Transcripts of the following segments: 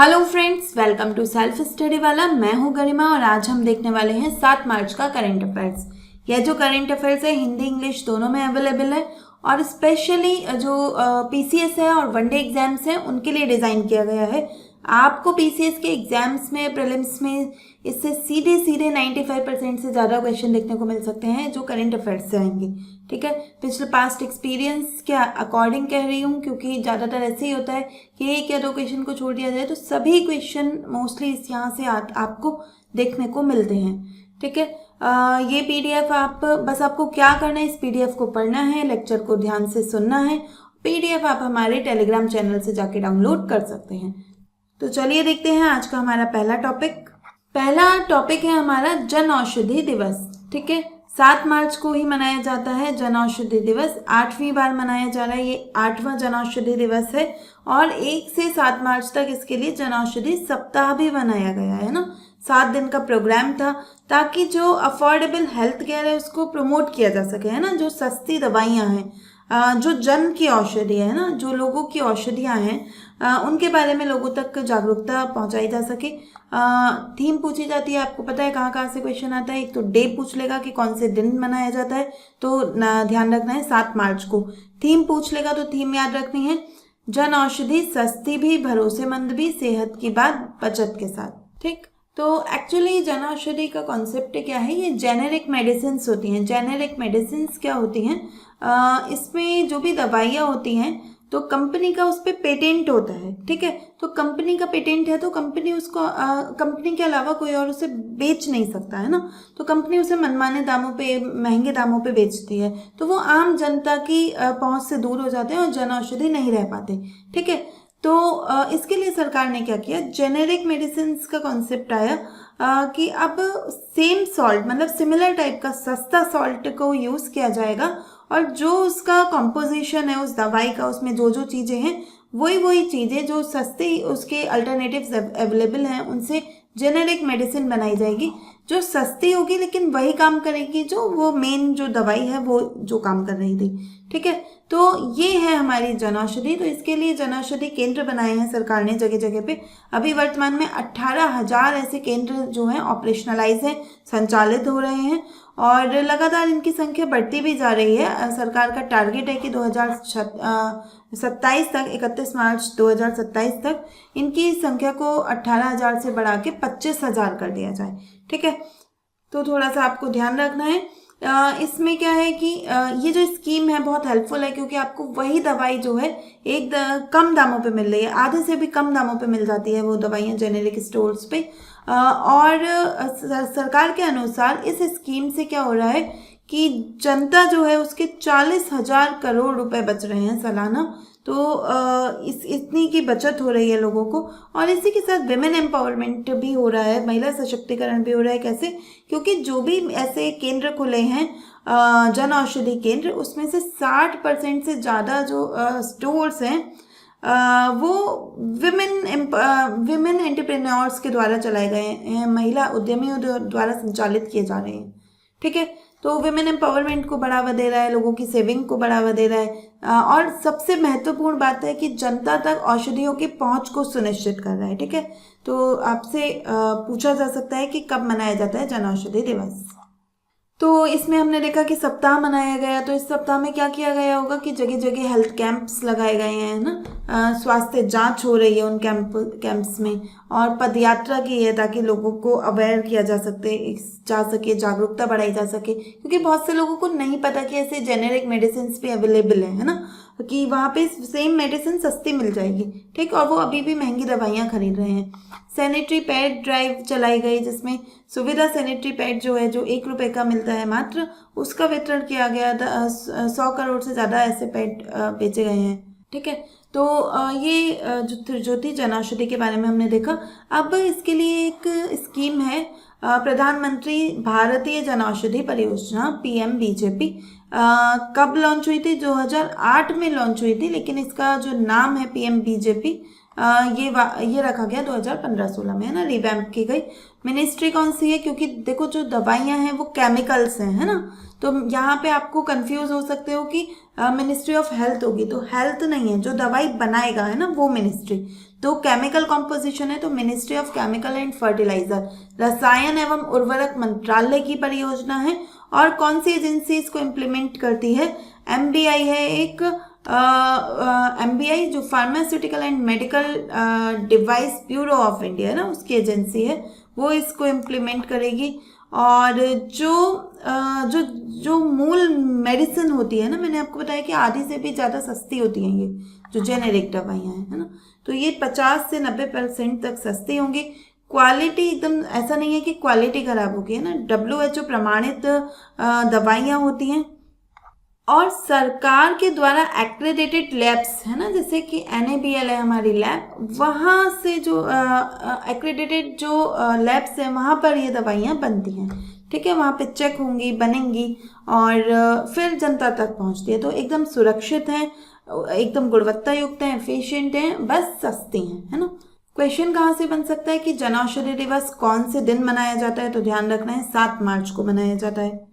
Hello friends, welcome to Self Study Wala. मैं हूं गरिमा और आज हम देखने वाले हैं 7 मार्च का करंट अफेयर्स। यह जो करंट अफेयर्स है हिंदी इंग्लिश दोनों में अवेलेबल है और स्पेशली जो पीसीएस है और वनडे एग्जाम्स हैं उनके लिए डिज़ाइन किया गया है। आपको पीसीएस के एग्जाम्स में प्रीलिम्स में इससे सीधे 95% से ज़्यादा क्वेश्चन देखने को मिल सकते हैं जो करंट अफेयर्स से आएंगे। ठीक है, पिछले पास्ट एक्सपीरियंस के अकॉर्डिंग कह रही हूँ क्योंकि ज़्यादातर ऐसे ही होता है कि एक या दो क्वेश्चन को छोड़ दिया जाए तो सभी क्वेश्चन मोस्टली इस यहाँ से आपको देखने को मिलते हैं। ठीक है, ये पीडीएफ आपको क्या करना है, इस पीडीएफ को पढ़ना है, लेक्चर को ध्यान से सुनना है। पीडीएफ आप हमारे टेलीग्राम चैनल से जाके डाउनलोड कर सकते हैं। तो चलिए देखते हैं आज का हमारा पहला टॉपिक है हमारा जन औषधि दिवस। ठीक है, 7 मार्च को ही मनाया जाता है जन औषधि दिवस। 8वीं बार मनाया जा रहा है, ये 8वां जन औषधि दिवस है और 1 से 7 मार्च तक इसके लिए जन औषधि सप्ताह भी बनाया गया है ना। 7 दिन का प्रोग्राम था ताकि जो अफोर्डेबल हेल्थ केयर है उसको प्रमोट किया जा सके, है ना। जो सस्ती दवाइयाँ हैं, जो जन की औषधि है ना, जो लोगों की औषधियाँ हैं उनके बारे में लोगों तक जागरूकता पहुंचाई जा सके। थीम पूछी जाती है, आपको पता है कहाँ से क्वेश्चन आता है। एक तो डे पूछ लेगा कि कौन से दिन मनाया जाता है, तो ध्यान रखना है 7 मार्च को। थीम पूछ लेगा तो थीम याद रखनी है, जन औषधि सस्ती भी भरोसेमंद भी सेहत की बात बचत के साथ। ठीक, तो एक्चुअली जन औषधि का कॉन्सेप्ट क्या है, ये जेनेरिक मेडिसिन होती हैं। जेनेरिक मेडिसिन क्या होती हैं, इसमें जो भी दवाइयाँ होती हैं तो कंपनी का उस पर पेटेंट होता है। ठीक है, तो कंपनी का पेटेंट है तो कंपनी उसको कंपनी के अलावा कोई और उसे बेच नहीं सकता, है ना। तो कंपनी उसे मनमाने दामों पे, महंगे दामों पे बेचती है, तो वो आम जनता की पहुंच से दूर हो जाते हैं और जन औषधि नहीं रह पाते। ठीक है, तो इसके लिए सरकार ने क्या किया, जेनेरिक मेडिसिन का कॉन्सेप्ट आया कि अब सेम सॉल्ट, मतलब सिमिलर टाइप का सस्ता सॉल्ट को यूज़ किया जाएगा और जो उसका कंपोजिशन है उस दवाई का, उसमें जो जो चीज़ें हैं वही चीज़ें जो सस्ती उसके अल्टरनेटिव्स अवेलेबल हैं उनसे जेनेरिक मेडिसिन बनाई जाएगी जो सस्ती होगी लेकिन वही काम करेगी जो वो मेन जो दवाई है वो जो काम कर रही थी। ठीक है, तो ये है हमारी जन औषधि। तो इसके लिए जन औषधि केंद्र बनाए हैं सरकार ने जगह जगह पे। अभी वर्तमान में 18,000 ऐसे केंद्र जो हैं ऑपरेशनलाइज हैं, संचालित हो रहे हैं और लगातार इनकी संख्या बढ़ती भी जा रही है। सरकार का टारगेट है कि 2027 तक, 31 मार्च 2027 तक इनकी संख्या को 18,000 से बढ़ा के 25,000 कर दिया जाए। ठीक है, तो थोड़ा सा आपको ध्यान रखना है। इसमें क्या है कि ये जो स्कीम है बहुत हेल्पफुल है क्योंकि आपको वही दवाई जो है कम दामों पे मिल रही है, आधे से भी कम दामों पे मिल जाती है वो दवाइयाँ जेनेरिक स्टोर्स पे। और सरकार के अनुसार इस स्कीम से क्या हो रहा है कि जनता जो है उसके 40,000 करोड़ रुपए बच रहे हैं सालाना। तो इतनी की बचत हो रही है लोगों को और इसी के साथ विमेन एम्पावरमेंट भी हो रहा है, महिला सशक्तिकरण भी हो रहा है। कैसे, क्योंकि जो भी ऐसे केंद्र खुले हैं जन औषधि केंद्र, उसमें से 60% से ज़्यादा जो स्टोर्स हैं वो विमेन एंटरप्रेन्योर्स के द्वारा चलाए गए हैं, महिला उद्यमियों द्वारा संचालित किए जा रहे हैं। ठीक है, तो विमेन एम्पावरमेंट को बढ़ावा दे रहा है, लोगों की सेविंग को बढ़ावा दे रहा है और सबसे महत्वपूर्ण बात है कि जनता तक औषधियों की पहुंच को सुनिश्चित कर रहा है। ठीक है, तो आपसे पूछा जा सकता है कि कब मनाया जाता है जन औषधि दिवस। तो इसमें हमने देखा कि सप्ताह मनाया गया, तो इस सप्ताह में क्या किया गया होगा कि जगह जगह हेल्थ कैंप्स लगाए गए हैं ना, स्वास्थ्य जांच हो रही है उन कैंप्स में और पदयात्रा की है ताकि लोगों को अवेयर किया जा सके, जागरूकता बढ़ाई जा सके। क्योंकि बहुत से लोगों को नहीं पता कि ऐसे जेनेरिक मेडिसिन भी अवेलेबल है ना, कि वहाँ पे सेम मेडिसिन सस्ती मिल जाएगी। ठीक, और वो अभी भी महंगी दवाइयाँ खरीद रहे हैं। सैनिटरी पैड ड्राइव चलाई गई जिसमें सुविधा सैनिटरी पैड जो है जो 1 रुपये का मिलता है मात्र, उसका वितरण किया गया। 100 करोड़ से ज़्यादा ऐसे पैड बेचे गए हैं। ठीक है, तो ये जो थी जन औषधि के बारे में हमने देखा। अब इसके लिए एक स्कीम है, प्रधानमंत्री भारतीय जन औषधि परियोजना PMBJP। कब लॉन्च हुई थी, 2008 में लॉन्च हुई थी, लेकिन इसका जो नाम है PMBJP ये रखा गया 2015-16 में, है ना, रिवैम्प की गई। मिनिस्ट्री कौन सी है, क्योंकि देखो जो दवाइयाँ हैं वो केमिकल्स हैं, है ना, तो यहाँ पे आपको कंफ्यूज हो सकते हो कि मिनिस्ट्री ऑफ हेल्थ होगी, तो हेल्थ नहीं है, जो दवाई बनाएगा है ना वो मिनिस्ट्री। तो केमिकल कॉम्पोजिशन है तो ministry of chemical and fertiliser, रसायन एवं उर्वरक मंत्रालय की परियोजना है। और कौन सी एजेंसी इसको इम्प्लीमेंट करती है? एमबीआई है एक, एमबीआई जो pharmaceutical and medical device bureau of India है ना, उसकी एजेंसी है, वो इसको इम्प्लीमेंट करेगी। और जो मूल मेडिसिन होती है ना, मैंने आपको बताया कि आधी से भी ज़्यादा सस्ती होती हैं ये जो जेनेरिक दवाइयाँ हैं, है ना, तो ये 50 से 90% तक सस्ती होंगी। क्वालिटी एकदम ऐसा नहीं है कि क्वालिटी खराब होगी, है ना, WHO प्रमाणित दवाइयाँ होती हैं। और सरकार के द्वारा एक्रेडिटेड लैब्स है ना, जैसे कि NABL है हमारी लैब, वहाँ से जो एक्रेडिटेड जो लैब्स है वहाँ पर ये दवाइयाँ बनती हैं, ठीक है, वहाँ पे चेक होंगी, बनेंगी और फिर जनता तक पहुँचती है। तो एकदम सुरक्षित हैं, एकदम गुणवत्ता युक्त हैं, एफिशिएंट हैं, बस सस्ती हैं, है ना। क्वेश्चन कहाँ से बन सकता है कि जन औषधि दिवस कौन से दिन मनाया जाता है? तो ध्यान रखना है 7 मार्च को मनाया जाता है।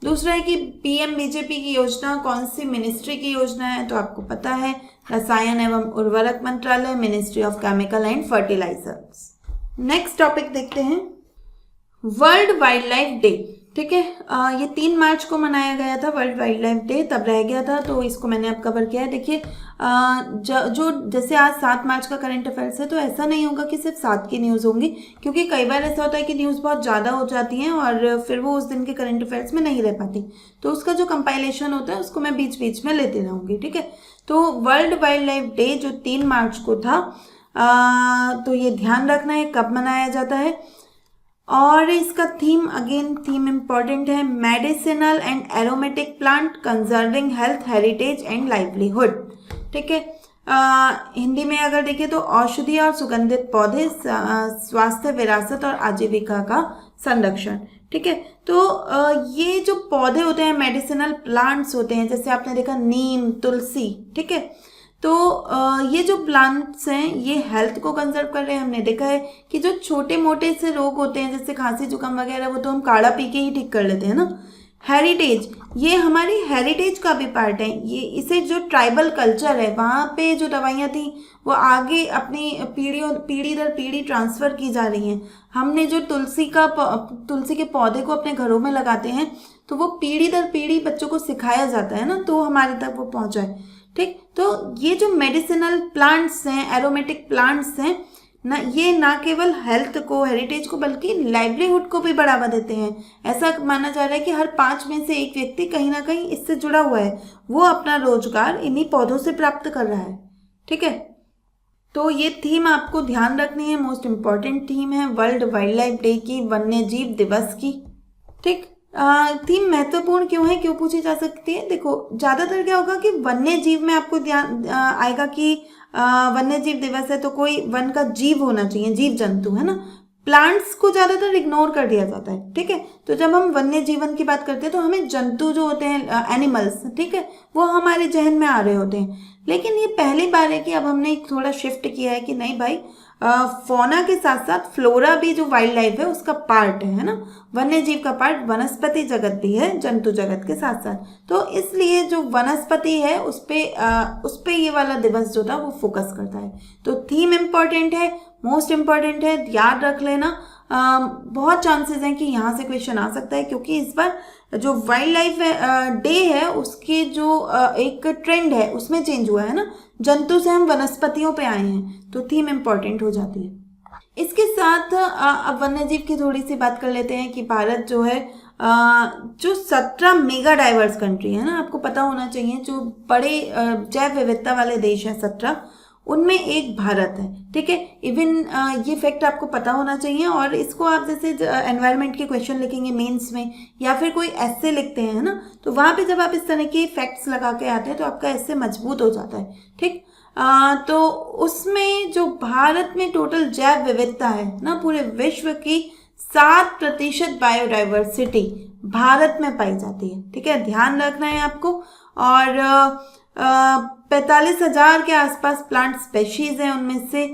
दूसरा है कि PMBJP की योजना कौन सी मिनिस्ट्री की योजना है? तो आपको पता है, रसायन एवं उर्वरक मंत्रालय, ministry of chemical and fertilisers. Next topic देखते हैं, वर्ल्ड वाइल्ड लाइफ डे, ठीक है। ये 3 मार्च को मनाया गया था वर्ल्ड वाइल्ड लाइफ डे, तब रह गया था, तो इसको मैंने अब कवर किया है। देखिए जो जैसे आज 7 मार्च का करंट अफेयर्स है, तो ऐसा नहीं होगा कि सिर्फ 7 की न्यूज़ होंगी, क्योंकि कई बार ऐसा होता है कि न्यूज़ बहुत ज़्यादा हो जाती हैं और फिर वो उस दिन के करंट अफेयर्स में नहीं रह पाती, तो उसका जो कंपाइलेशन होता है उसको मैं बीच बीच में लेती रहूँगी, ठीक है। तो वर्ल्ड वाइल्ड लाइफ डे जो 3 मार्च को था, तो ये ध्यान रखना है कब मनाया जाता है। और इसका थीम, अगेन थीम इम्पॉर्टेंट है, medicinal and aromatic plant conserving health heritage and livelihood, ठीक है। हिंदी में अगर देखें तो औषधीय और सुगंधित पौधे, स्वास्थ्य, विरासत और आजीविका का संरक्षण, ठीक है। तो ये जो पौधे होते हैं, मेडिसिनल प्लांट्स होते हैं, जैसे आपने देखा नीम, तुलसी, ठीक है, तो ये जो प्लांट्स हैं ये हेल्थ को कंजर्व कर रहे हैं। हमने देखा है कि जो छोटे मोटे से रोग होते हैं जैसे खांसी जुकाम वगैरह, वो तो हम काढ़ा पी के ही ठीक कर लेते हैं ना। हेरिटेज, ये हमारी हेरिटेज का भी पार्ट है, ये इसे जो ट्राइबल कल्चर है वहाँ पे जो दवाइयाँ थी वो आगे अपनी पीढ़ी दर पीढ़ी ट्रांसफ़र की जा रही हैं। हमने जो तुलसी के पौधे को अपने घरों में लगाते हैं, तो वो पीढ़ी दर पीढ़ी बच्चों को सिखाया जाता है ना, तो हमारे तक वो पहुँचा है, ठीक। तो ये जो मेडिसिनल प्लांट्स हैं, एरोमेटिक प्लांट्स हैं ना, ये ना केवल हेल्थ को, हेरिटेज को, बल्कि लाइवलीहुड को भी बढ़ावा देते हैं। ऐसा माना जा रहा है कि हर 5 में से 1 व्यक्ति कहीं ना कहीं इससे जुड़ा हुआ है, वो अपना रोजगार इन्हीं पौधों से प्राप्त कर रहा है, ठीक है। तो ये थीम आपको ध्यान रखनी है, मोस्ट इम्पॉर्टेंट थीम है वर्ल्ड वाइल्ड लाइफ डे की, वन्य जीव दिवस की, ठीक। थीम महत्वपूर्ण क्यों है, क्यों पूछी जा सकती है? देखो, ज़्यादातर क्या होगा कि वन्य जीव में आपको ध्यान आएगा कि वन्य जीव दिवस है तो कोई वन का जीव होना चाहिए, जीव जंतु, है ना। प्लांट्स को ज़्यादातर इग्नोर कर दिया जाता है, ठीक है। तो जब हम वन्य जीवन की बात करते हैं तो हमें जंतु जो होते हैं, एनिमल्स, ठीक है, वो हमारे जहन में आ रहे होते हैं। लेकिन ये पहली बार है कि अब हमने थोड़ा शिफ्ट किया है कि नहीं भाई, फोना के साथ साथ फ्लोरा भी जो वाइल्ड लाइफ है उसका पार्ट है ना, वन्य जीव का पार्ट वनस्पति जगत भी है जंतु जगत के साथ साथ। तो इसलिए जो वनस्पति है उस पे ये वाला दिवस जो था वो फोकस करता है। तो थीम इम्पॉर्टेंट है, मोस्ट इम्पॉर्टेंट है, याद रख लेना। बहुत चांसेस हैं कि यहाँ से क्वेश्चन आ सकता है, क्योंकि इस बार जो वाइल्ड लाइफ डे है उसके जो एक ट्रेंड है उसमें चेंज हुआ है ना, जंतु से हम वनस्पतियों पे आए हैं, तो थीम इम्पॉर्टेंट हो जाती है। इसके साथ अब वन्यजीव की थोड़ी सी बात कर लेते हैं कि भारत जो है जो 17 मेगा डाइवर्स कंट्री है ना, आपको पता होना चाहिए, जो बड़े जैव विविधता वाले देश हैं 17, उनमें एक भारत है, ठीक है। इवन ये फैक्ट आपको पता होना चाहिए। और इसको आप जैसे एनवायरनमेंट के क्वेश्चन लिखेंगे मेंस में, या फिर कोई ऐसे लिखते हैं ना, तो वहाँ पे जब आप इस तरह के फैक्ट्स लगा के आते हैं तो आपका ऐसे मजबूत हो जाता है, ठीक। तो उसमें जो भारत में टोटल जैव विविधता है ना, पूरे विश्व की 7% बायोडाइवर्सिटी भारत में पाई जाती है, ठीक है, ध्यान रखना है आपको। और 45,000 के आसपास प्लांट स्पेशीज हैं, उनमें से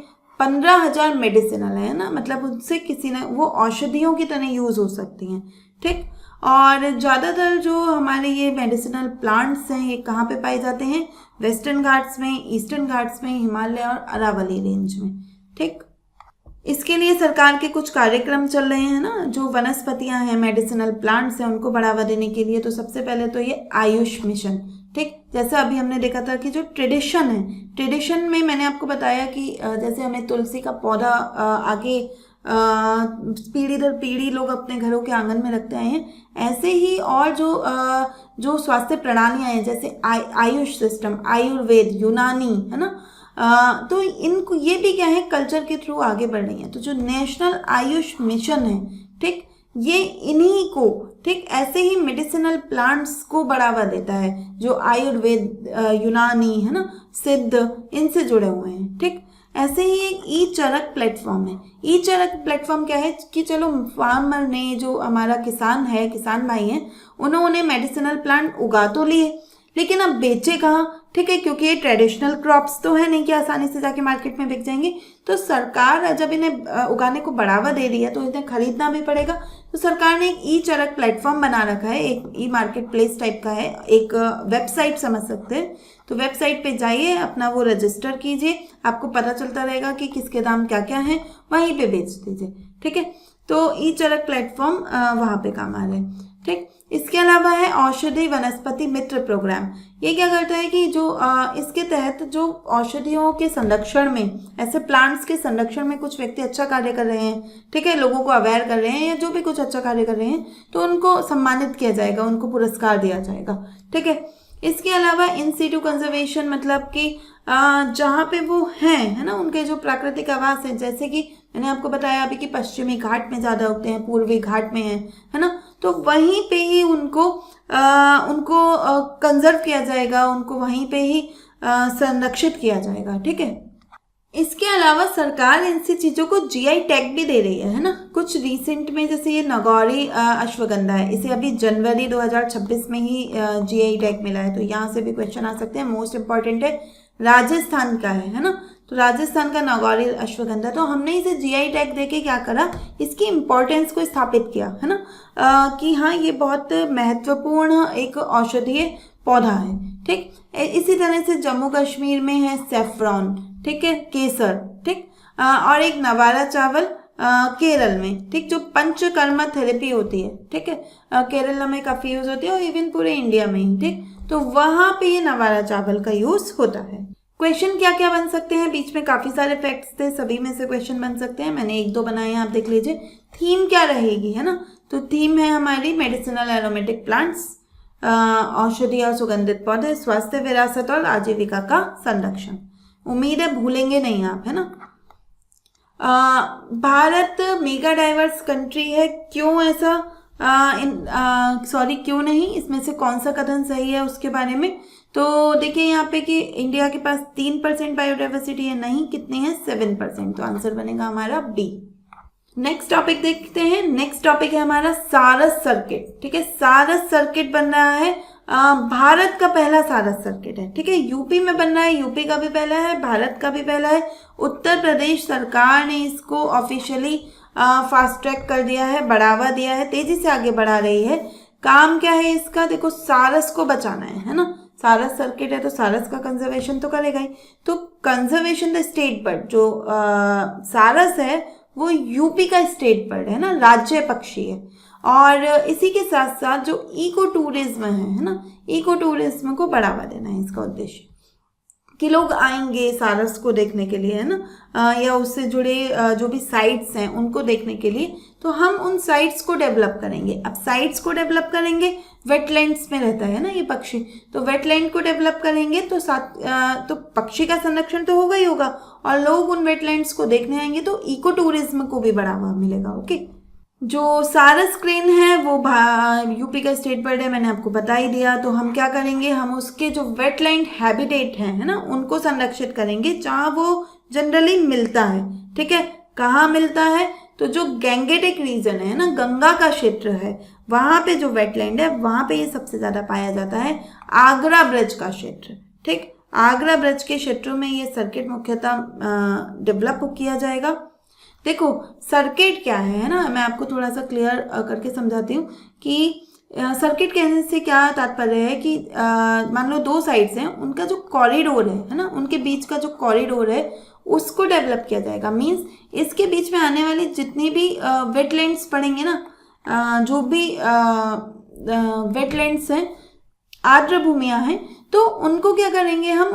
15,000 मेडिसिनल है ना, मतलब उनसे किसी ने वो औषधियों की तरह यूज़ हो सकती हैं, ठीक। और ज़्यादातर जो हमारे ये मेडिसिनल प्लांट्स हैं ये कहाँ पे पाए जाते हैं? वेस्टर्न घाट्स में, ईस्टर्न घाट्स में, हिमालय और अरावली रेंज में, ठीक। इसके लिए सरकार के कुछ कार्यक्रम चल रहे हैं ना, जो वनस्पतियां हैं, मेडिसिनल प्लांट्स हैं, उनको बढ़ावा देने के लिए। तो सबसे पहले तो ये आयुष मिशन, ठीक। जैसे अभी हमने देखा था कि जो ट्रेडिशन है, ट्रेडिशन में मैंने आपको बताया कि जैसे हमें तुलसी का पौधा आगे पीढ़ी दर पीढ़ी लोग अपने घरों के आंगन में रखते आए हैं, ऐसे ही और जो स्वास्थ्य प्रणालियां हैं, जैसे आयुष सिस्टम, आयुर्वेद, यूनानी, है ना, तो इनको ये भी क्या है, कल्चर के थ्रू आगे बढ़ रही है। तो जो नेशनल आयुष मिशन है, ठीक, ये इन्हीं को, ठीक, ऐसे ही मेडिसिनल प्लांट्स को बढ़ावा देता है, जो आयुर्वेद, यूनानी, है ना, सिद्ध, इनसे जुड़े हुए हैं, ठीक। ऐसे ही एक ई चरक प्लेटफॉर्म है। ई चरक प्लेटफॉर्म क्या है कि चलो फार्मर ने, जो हमारा किसान है, किसान भाई हैं, उन्होंने मेडिसिनल प्लांट उगा तो लिए, लेकिन अब बेचे कहाँ, ठीक है, क्योंकि ये ट्रेडिशनल क्रॉप्स तो है नहीं कि आसानी से जाके मार्केट में बिक जाएंगे। तो सरकार जब इन्हें उगाने को बढ़ावा दे रही है तो इन्हें खरीदना भी पड़ेगा। तो सरकार ने एक ई चरक प्लेटफॉर्म बना रखा है, एक ई मार्केट प्लेस टाइप का है, एक वेबसाइट समझ सकते हैं। तो वेबसाइट पे जाइए, अपना वो रजिस्टर कीजिए, आपको पता चलता रहेगा कि किसके दाम क्या क्या हैं, वहीं पे बेच दीजिए, ठीक है। तो ई चरक प्लेटफॉर्म वहाँ पे काम आ रहा है, ठीक। इसके अलावा है औषधि वनस्पति मित्र प्रोग्राम। ये क्या करता है कि जो इसके तहत जो औषधियों के संरक्षण में, ऐसे प्लांट्स के संरक्षण में कुछ व्यक्ति अच्छा कार्य कर रहे हैं, ठीक है, लोगों को अवेयर कर रहे हैं या जो भी कुछ अच्छा कार्य कर रहे हैं, तो उनको सम्मानित किया जाएगा, उनको पुरस्कार दिया जाएगा, ठीक है। इसके अलावा इन सीटू कंजर्वेशन, मतलब कि जहाँ पे वो हैं, है ना, उनके जो प्राकृतिक आवास हैं, जैसे कि मैंने आपको बताया अभी कि पश्चिमी घाट में ज़्यादा उगते हैं, पूर्वी घाट में है ना, तो वहीं पे ही उनको कंजर्व किया जाएगा, उनको वहीं पे ही संरक्षित किया जाएगा, ठीक है। इसके अलावा सरकार इनसी चीज़ों को जीआई टैग भी दे रही है ना। कुछ रिसेंट में जैसे ये नगौरी अश्वगंधा है, इसे अभी जनवरी 2026 में ही जीआई टैग मिला है। तो यहाँ से भी क्वेश्चन आ सकते हैं। मोस्ट इम्पॉर्टेंट है, राजस्थान का है ना, तो राजस्थान का नगौरी अश्वगंधा, तो हमने इसे जीआई टैग देके क्या करा, इसकी इम्पोर्टेंस को स्थापित किया, है ना, कि हाँ ये बहुत महत्वपूर्ण एक औषधीय पौधा है, ठीक। इसी तरह से जम्मू कश्मीर में है सेफ्रॉन, ठीक है, केसर, ठीक, और एक नवारा चावल केरल में, ठीक, जो पंचकर्मा थेरेपी होती है, ठीक है, केरला में काफ़ी यूज़ होती है और इवन पूरे इंडिया में ही, ठीक। तो वहाँ पे ये नवारा चावल का यूज़ होता है। क्वेश्चन क्या क्या बन सकते हैं, बीच में काफ़ी सारे फैक्ट्स थे, सभी में से क्वेश्चन बन सकते हैं। मैंने एक दो बनाए हैं, आप देख लीजिए। थीम क्या रहेगी, है ना, तो थीम है हमारी मेडिसिनल एरोमेटिक प्लांट्स, औषधि और सुगंधित पौधे, स्वास्थ्य, विरासत और आजीविका का संरक्षण। उम्मीद है भूलेंगे नहीं आप, है ना। भारत मेगा डाइवर्स कंट्री है, क्यों ऐसा, क्यों नहीं, इसमें से कौन सा कथन सही है उसके बारे में। तो देखिए यहाँ पे कि इंडिया के पास 3% बायोडाइवर्सिटी है, नहीं, कितनी है, 7%। तो आंसर बनेगा हमारा बी। नेक्स्ट टॉपिक देखते हैं। नेक्स्ट टॉपिक है हमारा सारस सर्किट, ठीक है। सारस सर्किट बन रहा है, भारत का पहला सारस सर्किट है, ठीक है। यूपी में बन रहा है, यूपी का भी पहला है, भारत का भी पहला है। उत्तर प्रदेश सरकार ने इसको ऑफिशियली फास्ट ट्रैक कर दिया है, बढ़ावा दिया है, तेजी से आगे बढ़ा रही है। काम क्या है इसका, देखो, सारस को बचाना है ना। सारस सर्किट है तो सारस का कंजर्वेशन तो करेगा ही। तो कंजर्वेशन द स्टेट बर्ड, जो सारस है वो यूपी का स्टेट बर्ड है ना, राज्य पक्षी है। और इसी के साथ साथ जो इको टूरिज्म है ना, इको टूरिज्म को बढ़ावा देना है इसका उद्देश्य, कि लोग आएंगे सारस को देखने के लिए, है ना, या उससे जुड़े जो भी साइट्स हैं उनको देखने के लिए। तो हम उन साइट्स को डेवलप करेंगे। अब साइट्स को डेवलप करेंगे, वेटलैंड्स में रहता है ना ये पक्षी, तो वेटलैंड को डेवलप करेंगे तो तो पक्षी का संरक्षण तो होगा ही होगा, और लोग उन वेटलैंड्स को देखने आएंगे तो इको टूरिज्म को भी बढ़ावा मिलेगा। ओके, जो सारस क्रेन है वो यूपी का स्टेट बर्ड है, मैंने आपको बता ही दिया। तो हम क्या करेंगे, हम उसके जो वेटलैंड हैबिटेट हैं, है ना, उनको संरक्षित करेंगे जहाँ वो जनरली मिलता है, ठीक है। कहाँ मिलता है, तो जो गैंगेटिक रीजन है ना, गंगा का क्षेत्र है, वहाँ पे जो वेटलैंड है वहाँ पे ये सबसे ज़्यादा पाया जाता है। आगरा ब्रिज का क्षेत्र, ठीक, आगरा ब्रज के क्षेत्रों में ये सर्किट मुख्यतः डेवलप किया जाएगा। देखो सर्किट क्या है ना, मैं आपको थोड़ा सा क्लियर करके समझाती हूँ कि सर्किट कहने से क्या तात्पर्य है कि मान लो दो साइड्स हैं, उनका जो कॉरिडोर है ना, उनके बीच का जो कॉरिडोर है उसको डेवलप किया जाएगा। मीन्स इसके बीच में आने वाली जितनी भी वेटलैंड्स पड़ेंगे ना, जो भी वेटलैंड्स हैं, आर्द्र भूमियाँ हैं, तो उनको क्या करेंगे हम,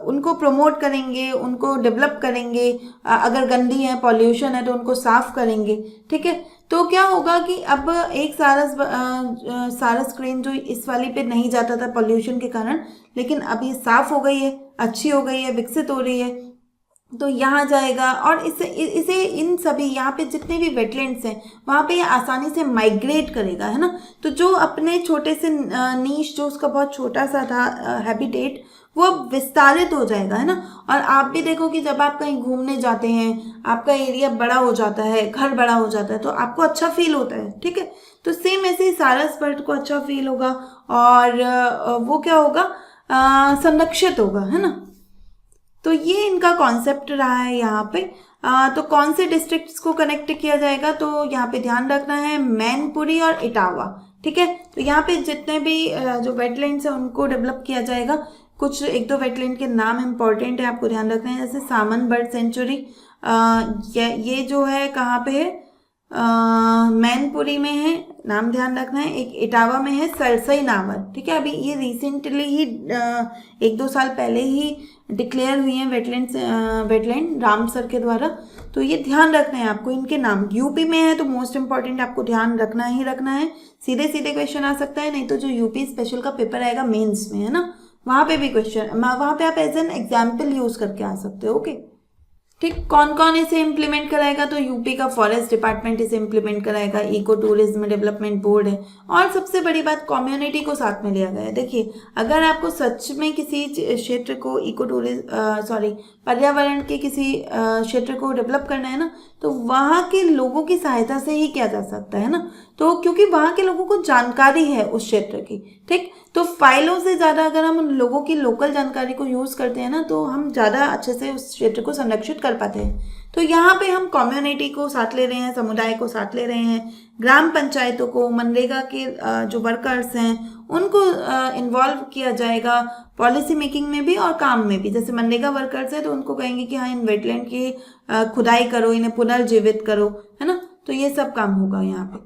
उनको प्रमोट करेंगे, उनको डेवलप करेंगे। अगर गंदी है, पॉल्यूशन है, तो उनको साफ करेंगे। ठीक है, तो क्या होगा कि अब एक सारस क्रेन जो इस वाली पे नहीं जाता था पॉल्यूशन के कारण, लेकिन अब ये साफ हो गई है, अच्छी हो गई है, विकसित हो रही है, तो यहाँ जाएगा और इसे इन सभी यहाँ पे जितने भी वेटलैंड्स हैं वहाँ पे ये आसानी से माइग्रेट करेगा, है ना। तो जो अपने छोटे से नीश, जो उसका बहुत छोटा सा था हैबिटेट, वो अब विस्तारित हो जाएगा, है ना। और आप भी देखो कि जब आप कहीं घूमने जाते हैं, आपका एरिया बड़ा हो जाता है, घर बड़ा हो जाता है, तो आपको अच्छा फील होता है। ठीक है, तो सेम ऐसे ही सारस बर्ड को अच्छा फील होगा और वो क्या होगा, संरक्षित होगा, है ना। तो ये इनका कॉन्सेप्ट रहा है यहाँ पे। तो कौन से डिस्ट्रिक्ट्स को कनेक्ट किया जाएगा, तो यहाँ पे ध्यान रखना है मैनपुरी और इटावा। ठीक है, तो यहाँ पे जितने भी जो वेटलैंड्स हैं उनको डेवलप किया जाएगा। कुछ एक दो वेटलैंड के नाम इम्पोर्टेंट है, आपको ध्यान रखना है, जैसे सामन बर्ड सेंचुरी, ये जो है कहाँ पे है, मैनपुरी में है, नाम ध्यान रखना है। एक इटावा में है सरसई नावर। ठीक है, अभी ये रिसेंटली ही 1-2 साल पहले ही डिक्लेयर हुई हैं वेटलैंड राम सर के द्वारा, तो ये ध्यान रखना है आपको इनके नाम। यूपी में है तो मोस्ट इंपॉर्टेंट आपको ध्यान रखना ही रखना है। सीधे सीधे क्वेश्चन आ सकता है, नहीं तो जो यूपी स्पेशल का पेपर आएगा मेंस में, है ना, वहाँ पे भी क्वेश्चन, वहाँ पे आप एज एन एग्जाम्पल यूज करके आ सकते हो। ओके, ठीक, कौन कौन इसे इम्प्लीमेंट कराएगा, तो यूपी का फॉरेस्ट डिपार्टमेंट इसे इम्प्लीमेंट कराएगा, इको टूरिज्म डेवलपमेंट बोर्ड है, और सबसे बड़ी बात कम्युनिटी को साथ में लिया गया है। देखिए, अगर आपको सच में किसी क्षेत्र को पर्यावरण के किसी क्षेत्र को डेवलप करना है ना, तो वहाँ के लोगों की सहायता से ही किया जा सकता है ना। तो क्योंकि वहाँ के लोगों को जानकारी है उस क्षेत्र की, ठीक, तो फाइलों से ज़्यादा अगर हम उन लोगों की लोकल जानकारी को यूज़ करते हैं ना, तो हम ज़्यादा अच्छे से उस क्षेत्र को संरक्षित कर पाते हैं। तो यहाँ पे हम कम्युनिटी को साथ ले रहे हैं, समुदाय को साथ ले रहे हैं, ग्राम पंचायतों को, मनरेगा के जो वर्कर्स हैं उनको इन्वॉल्व किया जाएगा पॉलिसी मेकिंग में भी और काम में भी। जैसे मनरेगा वर्कर्स है तो उनको कहेंगे कि हाँ, इन वेटलैंड की खुदाई करो, इन्हें पुनर्जीवित करो, है ना। तो ये सब काम होगा यहाँ पे।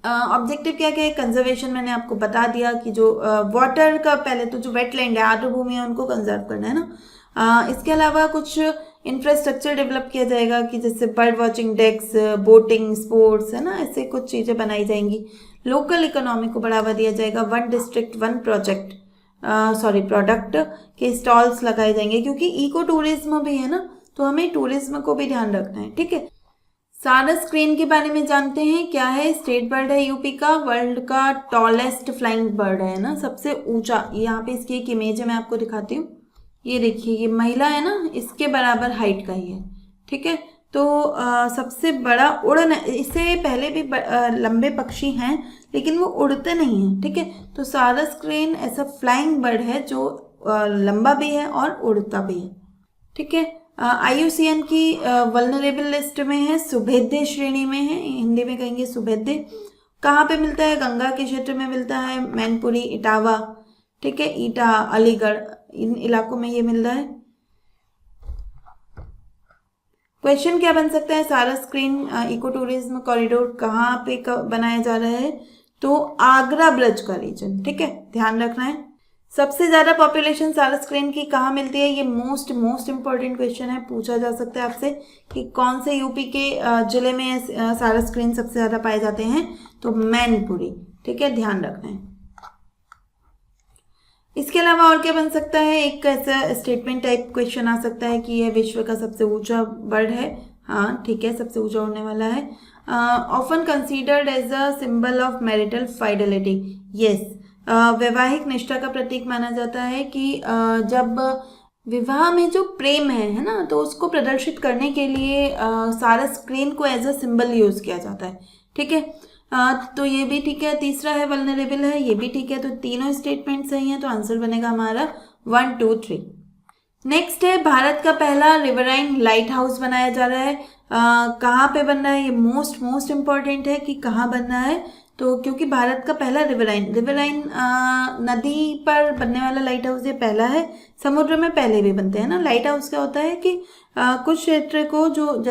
ऑब्जेक्टिव क्या क्या है, कंजर्वेशन मैंने आपको बता दिया कि जो वाटर का, पहले तो जो वेटलैंड है, आर्द्र भूमि है, उनको कंजर्व करना है ना। इसके अलावा कुछ इंफ्रास्ट्रक्चर डेवलप किया जाएगा कि जैसे बर्ड वॉचिंग डेक्स, बोटिंग, स्पोर्ट्स, है ना, ऐसे कुछ चीज़ें बनाई जाएंगी। लोकल इकोनॉमी को बढ़ावा दिया जाएगा, 1 डिस्ट्रिक्ट 1 प्रोडक्ट के स्टॉल्स लगाए जाएंगे, क्योंकि इको टूरिज्म भी है ना, तो हमें टूरिज्म को भी ध्यान रखना है। ठीक है, सारस क्रेन के बारे में जानते हैं, क्या है, स्टेट बर्ड है यूपी का, वर्ल्ड का टॉलेस्ट फ्लाइंग बर्ड है ना, सबसे ऊंचा। यहाँ पे इसकी एक इमेज है, मैं आपको दिखाती हूँ, ये देखिए, ये महिला है ना, इसके बराबर हाइट का ही है। ठीक है, तो सबसे बड़ा उड़न, इससे पहले भी लंबे पक्षी हैं लेकिन वो उड़ते नहीं हैं। ठीक है, तो सारस क्रेन ऐसा फ्लाइंग बर्ड है जो लंबा भी है और उड़ता भी है। ठीक है, IUCN की वल्नरेबल लिस्ट में है, सुभेद्य श्रेणी में है, हिंदी में कहेंगे सुभेद्य। कहाँ पे मिलता है, गंगा के क्षेत्र में मिलता है, मैनपुरी, इटावा, ठीक है, ईटा, अलीगढ़, इन इलाकों में ये मिल रहा है। क्वेश्चन क्या बन सकता है, सारस क्रेन इको टूरिज्म कॉरिडोर कहाँ पे बनाया जा रहा है, तो आगरा ब्रज का रीजन। ठीक है, ध्यान रखना है। सबसे ज़्यादा पॉपुलेशन सारस क्रेन की कहाँ मिलती है, ये मोस्ट इंपॉर्टेंट क्वेश्चन है, पूछा जा सकता है आपसे कि कौन से यूपी के जिले में सारस क्रेन सबसे ज़्यादा पाए जाते हैं, तो मैनपुरी। ठीक है, ध्यान रखना है। इसके अलावा और क्या बन सकता है, एक ऐसा स्टेटमेंट टाइप क्वेश्चन आ सकता है कि यह विश्व का सबसे ऊंचा बर्ड है। हाँ ठीक है, सबसे ऊंचा उड़ने वाला है। Often considered as a symbol of marital fidelity, yes, वैवाहिक निष्ठा का प्रतीक माना जाता है कि जब विवाह में जो प्रेम है ना, तो उसको प्रदर्शित करने के लिए सारस क्रेन को एज अ सिंबल यूज किया जाता है। ठीक है, तो ये भी ठीक है। तीसरा है वल्नरेबल है, ये भी ठीक है। तो तीनों स्टेटमेंट सही हैं, तो आंसर बनेगा हमारा 1, 2, 3। नेक्स्ट है भारत का पहला रिवराइन लाइट हाउस बनाया जा रहा है। कहाँ पे बन रहा है, ये मोस्ट इम्पॉर्टेंट है कि कहाँ बनना है। तो क्योंकि भारत का पहला रिवराइन नदी पर बनने वाला लाइट हाउस ये पहला है। समुद्र में पहले भी बनते हैं ना। लाइट हाउस क्या होता है कि कुछ क्षेत्र को जो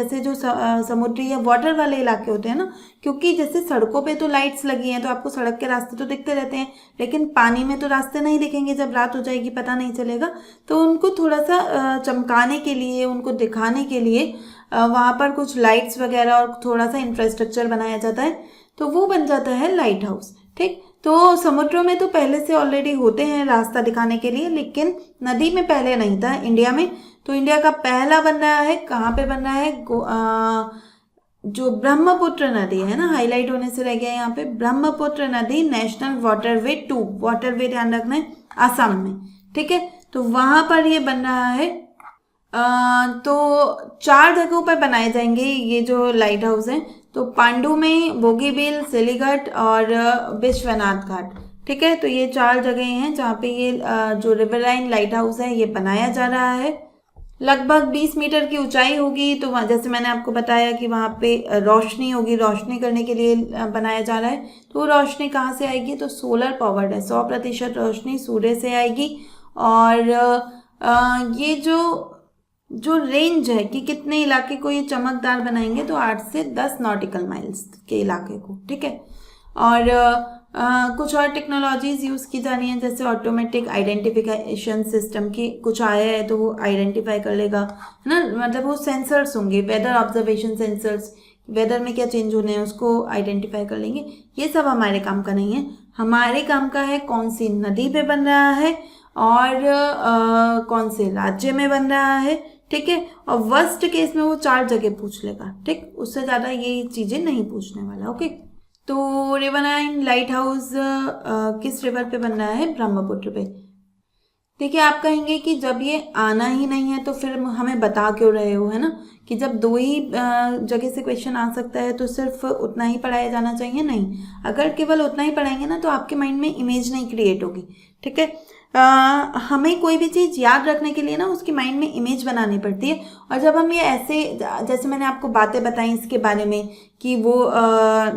समुद्री या वाटर वाले इलाके होते हैं ना, क्योंकि जैसे सड़कों पे तो लाइट्स लगी हैं तो आपको सड़क के रास्ते तो दिखते रहते हैं, लेकिन पानी में तो रास्ते नहीं दिखेंगे, जब रात हो जाएगी पता नहीं चलेगा। तो उनको थोड़ा सा चमकाने के लिए, उनको दिखाने के लिए वहाँ पर कुछ लाइट्स वगैरह और थोड़ा सा इंफ्रास्ट्रक्चर बनाया जाता है, तो वो बन जाता है लाइट हाउस। ठीक, तो समुद्रों में तो पहले से ऑलरेडी होते हैं रास्ता दिखाने के लिए, लेकिन नदी में पहले नहीं था इंडिया में। तो इंडिया का पहला बन रहा है, कहाँ पे बन रहा है, जो ब्रह्मपुत्र नदी है ना, हाईलाइट होने से रह गया यहाँ पे, ब्रह्मपुत्र नदी नेशनल वाटरवे 2, वाटरवे ध्यान रखना है, आसाम में। ठीक है, तो वहां पर ये बन रहा है। तो 4 जगहों पर बनाए जाएंगे ये जो लाइट हाउस है। तो पांडु में, बोगीबील, सिलीगढ़ और विश्वनाथ घाट। ठीक है, तो ये 4 जगह हैं जहाँ पे ये जो रिवराइन लाइट हाउस है ये बनाया जा रहा है। लगभग 20 मीटर की ऊंचाई होगी। तो जैसे मैंने आपको बताया कि वहाँ पे रोशनी होगी, रोशनी करने के लिए बनाया जा रहा है। तो रोशनी कहाँ से आएगी, तो सोलर पावर्ड है, 100% रोशनी सूर्य से आएगी। और ये जो रेंज है कि कितने इलाके को ये चमकदार बनाएंगे, तो 8 से 10 नॉटिकल माइल्स के इलाके को। ठीक है, और कुछ और टेक्नोलॉजीज यूज़ की जानी है, जैसे ऑटोमेटिक आइडेंटिफिकेशन सिस्टम की कुछ आया है तो वो आइडेंटिफाई कर लेगा, है ना। मतलब वो सेंसर्स होंगे, वेदर ऑब्जर्वेशन सेंसर्स, वेदर में क्या चेंज होने हैं उसको आइडेंटिफाई कर लेंगे। ये सब हमारे काम का नहीं है। हमारे काम का है कौन सी नदी पे बन रहा है और कौन से राज्य में बन रहा है। ठीक है, और वर्स्ट केस में वो 4 जगह पूछ लेगा। ठीक, उससे ज़्यादा ये चीज़ें नहीं पूछने वाला। ओके, तो रिवराइन लाइट हाउस किस रिवर पे बन रहा है, ब्रह्मपुत्र पे। देखिए, आप कहेंगे कि जब ये आना ही नहीं है तो फिर हमें बता क्यों रहे हो, है ना, कि जब 2 ही जगह से क्वेश्चन आ सकता है तो सिर्फ उतना ही पढ़ाया जाना चाहिए। नहीं, अगर केवल उतना ही पढ़ाएंगे ना तो आपके माइंड में इमेज नहीं क्रिएट होगी। ठीक है, हमें कोई भी चीज़ याद रखने के लिए ना उसकी माइंड में इमेज बनानी पड़ती है। और जब हम ये ऐसे, जैसे मैंने आपको बातें बताई इसके बारे में कि वो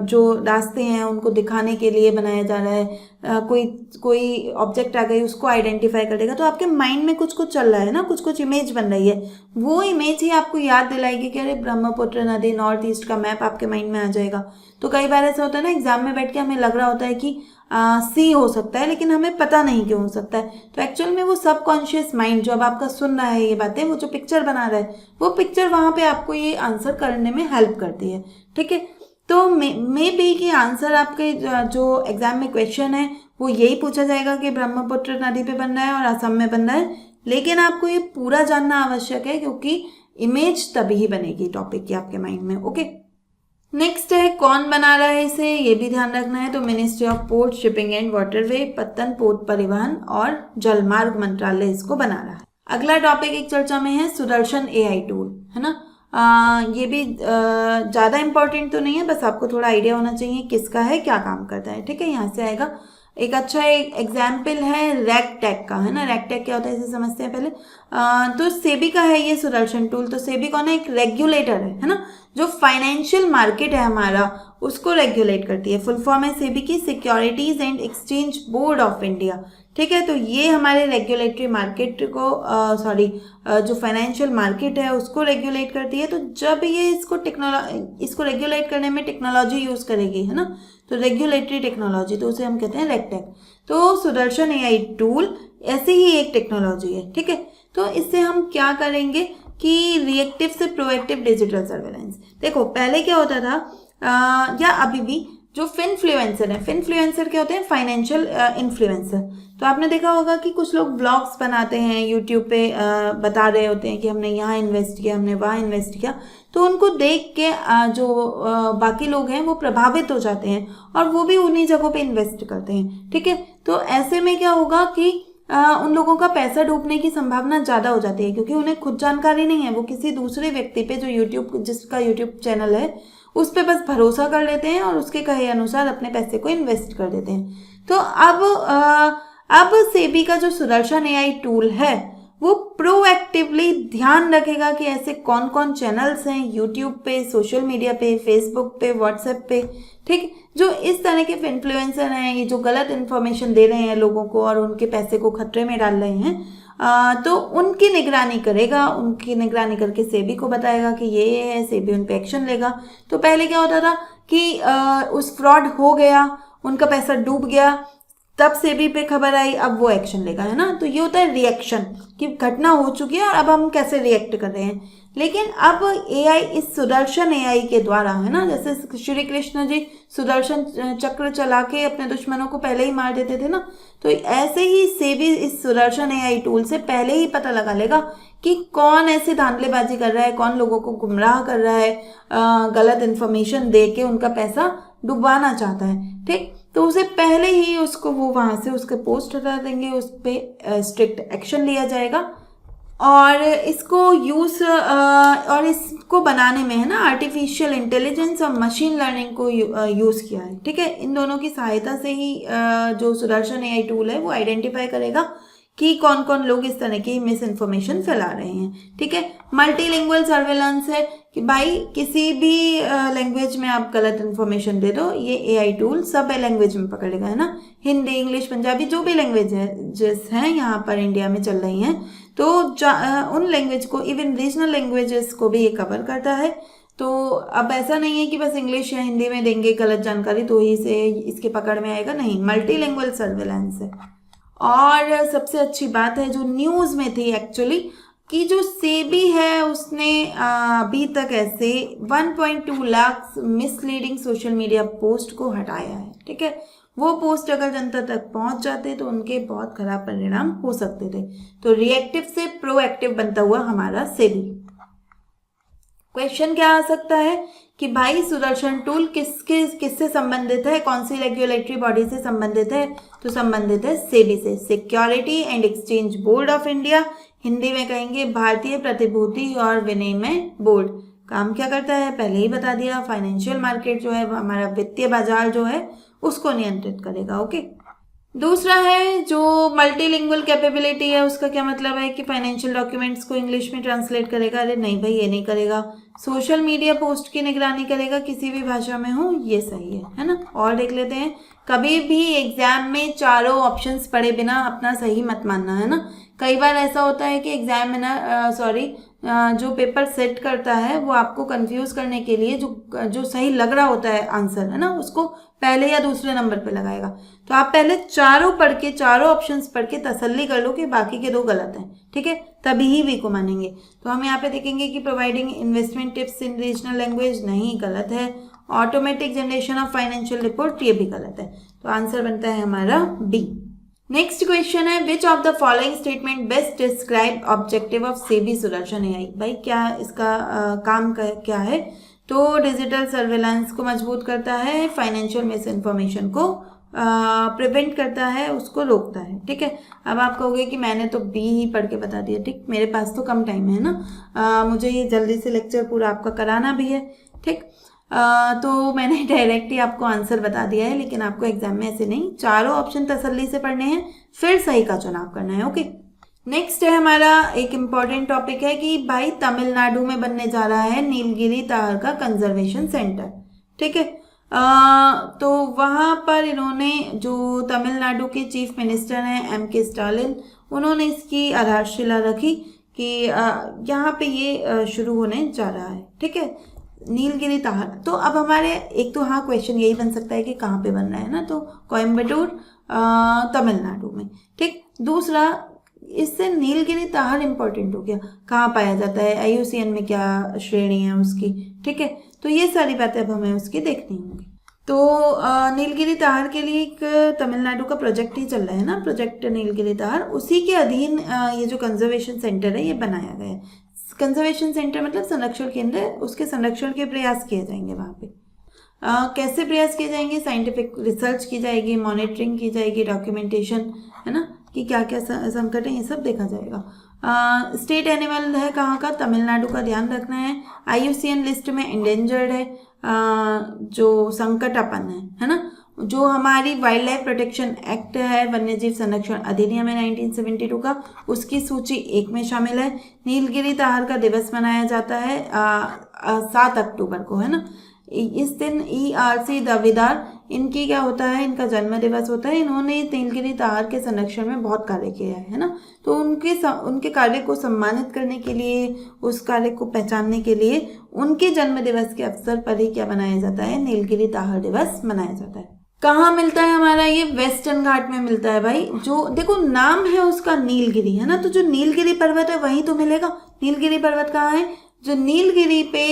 जो रास्ते हैं उनको दिखाने के लिए बनाया जा रहा है, कोई ऑब्जेक्ट आ गई उसको आइडेंटिफाई कर देगा, तो आपके माइंड में कुछ चल रहा है ना, कुछ इमेज बन रही है। वो इमेज ही आपको याद दिलाएगी कि अरे ब्रह्मपुत्र नदी, नॉर्थ ईस्ट का मैप आपके माइंड में आ जाएगा। तो कई बार ऐसा होता है ना, एग्जाम में बैठ के हमें लग रहा होता है कि सी हो सकता है, लेकिन हमें पता नहीं क्यों हो सकता है। तो एक्चुअल में वो सबकॉन्शियस माइंड जो अब आपका सुन रहा है ये बातें, वो जो पिक्चर बना रहा है, वो पिक्चर वहाँ पे आपको ये आंसर करने में हेल्प करती है। ठीक है, तो मे बी कि आंसर आपके जो एग्जाम में क्वेश्चन है वो यही पूछा जाएगा कि ब्रह्मपुत्र नदी पे बन रहा है और असम में बन रहा है, लेकिन आपको ये पूरा जानना आवश्यक है क्योंकि इमेज तभी ही बनेगी टॉपिक की आपके माइंड में। ओके, नेक्स्ट है कौन बना रहा है इसे, ये भी ध्यान रखना है। तो ministry of port, shipping and waterway, पत्तन पोर्ट परिवहन और जलमार्ग मंत्रालय इसको बना रहा है। अगला टॉपिक एक चर्चा में है सुदर्शन AI टूल, है ना। ये भी ज़्यादा इंपॉर्टेंट तो नहीं है, बस आपको थोड़ा आइडिया होना चाहिए किसका है, क्या काम करता है। ठीक है, यहाँ से आएगा। एक अच्छा एग्जाम्पल है रैगटैग का, है ना। रैगटैग क्या होता है इसे समझते हैं पहले। तो सेबी का है ये सुदर्शन टूल। तो सेबी कौन है, एक रेगुलेटर है ना, जो फाइनेंशियल मार्केट है हमारा उसको रेगुलेट करती है। फुल फॉर्म है सेबी की, securities and exchange board of India. ठीक है, तो ये हमारे रेगुलेटरी मार्केट को जो फाइनेंशियल मार्केट है उसको रेगुलेट करती है। तो जब ये इसको रेगुलेट करने में टेक्नोलॉजी यूज करेगी, है ना, तो रेगुलेटरी टेक्नोलॉजी, तो उसे हम कहते हैं रैगटैग। तो सुदर्शन AI टूल ऐसी ही एक टेक्नोलॉजी है। ठीक है, तो इससे हम क्या करेंगे कि रिएक्टिव से प्रोएक्टिव डिजिटल सर्वेलेंस। देखो, पहले क्या होता था या अभी भी जो फिनफ्लुएंसर है, फिनफ्लुएंसर क्या होते हैं, फाइनेंशियल इन्फ्लुएंसर। तो आपने देखा होगा कि कुछ लोग व्लॉग्स बनाते हैं यूट्यूब पे, बता रहे होते हैं कि हमने यहाँ इन्वेस्ट किया, हमने वहाँ इन्वेस्ट किया। तो उनको देख के जो बाकी लोग हैं वो प्रभावित हो जाते हैं और वो भी उन्हीं जगहों पे इन्वेस्ट करते हैं। ठीक है, तो ऐसे में क्या होगा कि उन लोगों का पैसा डूबने की संभावना ज़्यादा हो जाती है, क्योंकि उन्हें खुद जानकारी नहीं है। वो किसी दूसरे व्यक्ति पे जो जिसका यूट्यूब चैनल है उस पर बस भरोसा कर लेते हैं और उसके कहे अनुसार अपने पैसे को इन्वेस्ट कर देते हैं। तो अब सेबी का जो सुदर्शन एआई टूल है वो प्रोएक्टिवली ध्यान रखेगा कि ऐसे कौन कौन चैनल्स हैं यूट्यूब पे, सोशल मीडिया पे, फेसबुक पे, व्हाट्सएप पे, ठीक, जो इस तरह के इन्फ्लुएंसर हैं, ये जो गलत इन्फॉर्मेशन दे रहे हैं लोगों को और उनके पैसे को खतरे में डाल रहे हैं, तो उनकी निगरानी करेगा। उनकी निगरानी करके सेबी को बताएगा कि ये है, सेबी उन पे एक्शन लेगा। तो पहले क्या होता था कि उस फ्रॉड हो गया, उनका पैसा डूब गया, तब सेबी पे खबर आई, अब वो एक्शन लेगा, है ना। तो ये होता है रिएक्शन, कि घटना हो चुकी है और अब हम कैसे रिएक्ट कर रहे हैं। लेकिन अब एआई, इस सुदर्शन एआई के द्वारा, है ना, जैसे श्री कृष्ण जी सुदर्शन चक्र चला के अपने दुश्मनों को पहले ही मार देते थे ना, तो ऐसे ही सेबी इस सुदर्शन एआई टूल से पहले ही पता लगा लेगा कि कौन ऐसे धांधलेबाजी कर रहा है, कौन लोगों को गुमराह कर रहा है, गलत इन्फॉर्मेशन दे के उनका पैसा डुबाना चाहता है, ठीक। तो उसे पहले ही उसको वो वहाँ से उसके पोस्ट हटा देंगे, उस पर स्ट्रिक्ट एक्शन लिया जाएगा। और इसको और इसको बनाने में, है ना, आर्टिफिशियल इंटेलिजेंस और मशीन लर्निंग को यूज़ किया है, ठीक है। इन दोनों की सहायता से ही जो सुदर्शन एआई टूल है वो आइडेंटिफाई करेगा कि कौन कौन लोग इस तरह की मिस इन्फॉर्मेशन फैला रहे हैं, ठीक है। मल्टीलिंगुअल सर्वेलेंस है कि भाई किसी भी लैंग्वेज में आप गलत इन्फॉर्मेशन दे दो, ये एआई टूल सब लैंग्वेज में पकड़ लेगा, है ना। हिंदी, इंग्लिश, पंजाबी, जो भी लैंग्वेज है जिस हैं यहाँ पर इंडिया में चल रही हैं, तो उन लैंग्वेज को, इवन रीजनल लैंग्वेजेस को भी ये कवर करता है। तो अब ऐसा नहीं है कि बस इंग्लिश या हिंदी में देंगे गलत जानकारी तो ही से इसके पकड़ में आएगा, नहीं, मल्टीलिंगुअल सर्वेलेंस है। और सबसे अच्छी बात है जो न्यूज़ में थी एक्चुअली, कि जो सेबी है उसने अभी तक ऐसे 1.2 lakh misleading social media post को हटाया है, ठीक है। वो पोस्ट अगर जनता तक पहुंच जाते तो उनके बहुत खराब परिणाम हो सकते थे। तो रिएक्टिव से प्रोएक्टिव बनता हुआ हमारा सेबी। क्वेश्चन क्या आ सकता है कि भाई सुदर्शन टूल किससे संबंधित है, कौन सी रेगुलेटरी बॉडी से संबंधित है, तो संबंधित है सेबी से, security and exchange board of India, Hindi में कहेंगे भारतीय प्रतिभूति और विनिमय बोर्ड। काम क्या करता है पहले ही बता दिया, फाइनेंशियल मार्केट जो है, हमारा वित्तीय बाजार जो है उसको नियंत्रित करेगा, ओके। दूसरा है जो मल्टीलिंगुअल कैपेबिलिटी है, उसका क्या मतलब है कि फाइनेंशियल डॉक्यूमेंट्स को इंग्लिश में ट्रांसलेट करेगा। अरे नहीं भाई, ये नहीं करेगा। सोशल मीडिया पोस्ट की निगरानी करेगा, किसी भी भाषा में हो, ये सही है ना। और देख लेते हैं, कभी भी एग्जाम में चारों ऑप्शंस पढ़े बिना अपना सही मत मानना, है ना। कई बार ऐसा होता है कि एग्जामिनर जो पेपर सेट करता है वो आपको कंफ्यूज करने के लिए जो सही लग रहा होता है आंसर, है ना, उसको पहले या दूसरे नंबर पे लगाएगा। तो आप पहले चारों ऑप्शंस पढ़ के तसल्ली कर लो कि बाकी के 2 गलत हैं, ठीक है, तभी ही वी को मानेंगे। तो हम यहाँ पे देखेंगे कि प्रोवाइडिंग इन्वेस्टमेंट टिप्स इन रीजनल लैंग्वेज, नहीं, गलत है। Automatic generation of financial report, ये भी गलत है। तो आंसर बनता है हमारा बी। नेक्स्ट क्वेश्चन है, which of the following statement best describe objective of SEBI Sudarshan AI. भाई क्या इसका काम क्या है, तो डिजिटल सर्वेलेंस को मजबूत करता है, फाइनेंशियल मिस इन्फॉर्मेशन को प्रिवेंट करता है, उसको रोकता है, ठीक है। अब आप कहोगे कि मैंने तो बी ही पढ़ के बता दिया, ठीक, मेरे पास तो कम टाइम है ना, मुझे ये जल्दी से लेक्चर पूरा आपका कराना भी है, ठीक। तो मैंने डायरेक्ट ही आपको आंसर बता दिया है, लेकिन आपको एग्जाम में ऐसे नहीं, चारों ऑप्शन तसल्ली से पढ़ने हैं, फिर सही का चुनाव करना है, ओके। नेक्स्ट है हमारा एक इम्पॉर्टेंट टॉपिक है कि भाई तमिलनाडु में बनने जा रहा है नीलगिरी तार का कंजर्वेशन सेंटर, ठीक है। तो वहाँ पर इन्होंने, जो तमिलनाडु के चीफ मिनिस्टर हैं एमके स्टालिन, उन्होंने इसकी आधारशिला रखी कि यहाँ पे ये शुरू होने जा रहा है, ठीक है, नीलगिरी तार। तो अब हमारे एक तो हाँ क्वेश्चन यही बन सकता है कि कहाँ पे बन रहा है ना, तो कोयम्बटूर तमिलनाडु में, ठीक। दूसरा, इससे नीलगिरी तार इंपॉर्टेंट हो गया, कहाँ पाया जाता है, IUCN में क्या श्रेणी है उसकी, ठीक है। तो ये सारी बातें अब हमें उसकी देखनी होंगी। तो नीलगिरी तार के लिए एक तमिलनाडु का प्रोजेक्ट ही चल रहा है ना, प्रोजेक्ट नीलगिरी तार, उसी के अधीन ये जो कंजर्वेशन सेंटर है ये बनाया गया है। कंजर्वेशन सेंटर मतलब संरक्षण केंद्र, उसके संरक्षण के प्रयास किए जाएंगे वहाँ पे। कैसे प्रयास किए जाएंगे, साइंटिफिक रिसर्च की जाएगी, मॉनिटरिंग की जाएगी, डॉक्यूमेंटेशन, है ना, कि क्या क्या संकट है, ये सब देखा जाएगा। स्टेट एनिमल है कहाँ का, तमिलनाडु का ध्यान रखना है। IUCN लिस्ट में एंडेंजर्ड है, जो संकटापन्न है ना, जो हमारी वाइल्ड लाइफ प्रोटेक्शन एक्ट है, वन्यजीव संरक्षण अधिनियम है 1972 का, उसकी सूची 1 में शामिल है। नीलगिरी ताहर का दिवस मनाया जाता है 7 अक्टूबर को, है ना। इस दिन ERC दावेदार, इनकी क्या होता है, इनका जन्म दिवस होता है। इन्होंने नीलगिरी ताहर के संरक्षण में बहुत कार्य किया है ना। तो उनके कार्य को सम्मानित करने के लिए, उस कार्य को पहचानने के लिए उनके जन्म दिवस के अवसर पर ही क्या मनाया जाता है, नीलगिरी ताहर दिवस मनाया जाता है। कहाँ मिलता है हमारा ये, वेस्टर्न घाट में मिलता है भाई। जो देखो नाम है उसका नीलगिरी, है ना, तो जो नीलगिरी पर्वत है वहीं तो मिलेगा। नीलगिरी पर्वत कहाँ है, जो नीलगिरी पे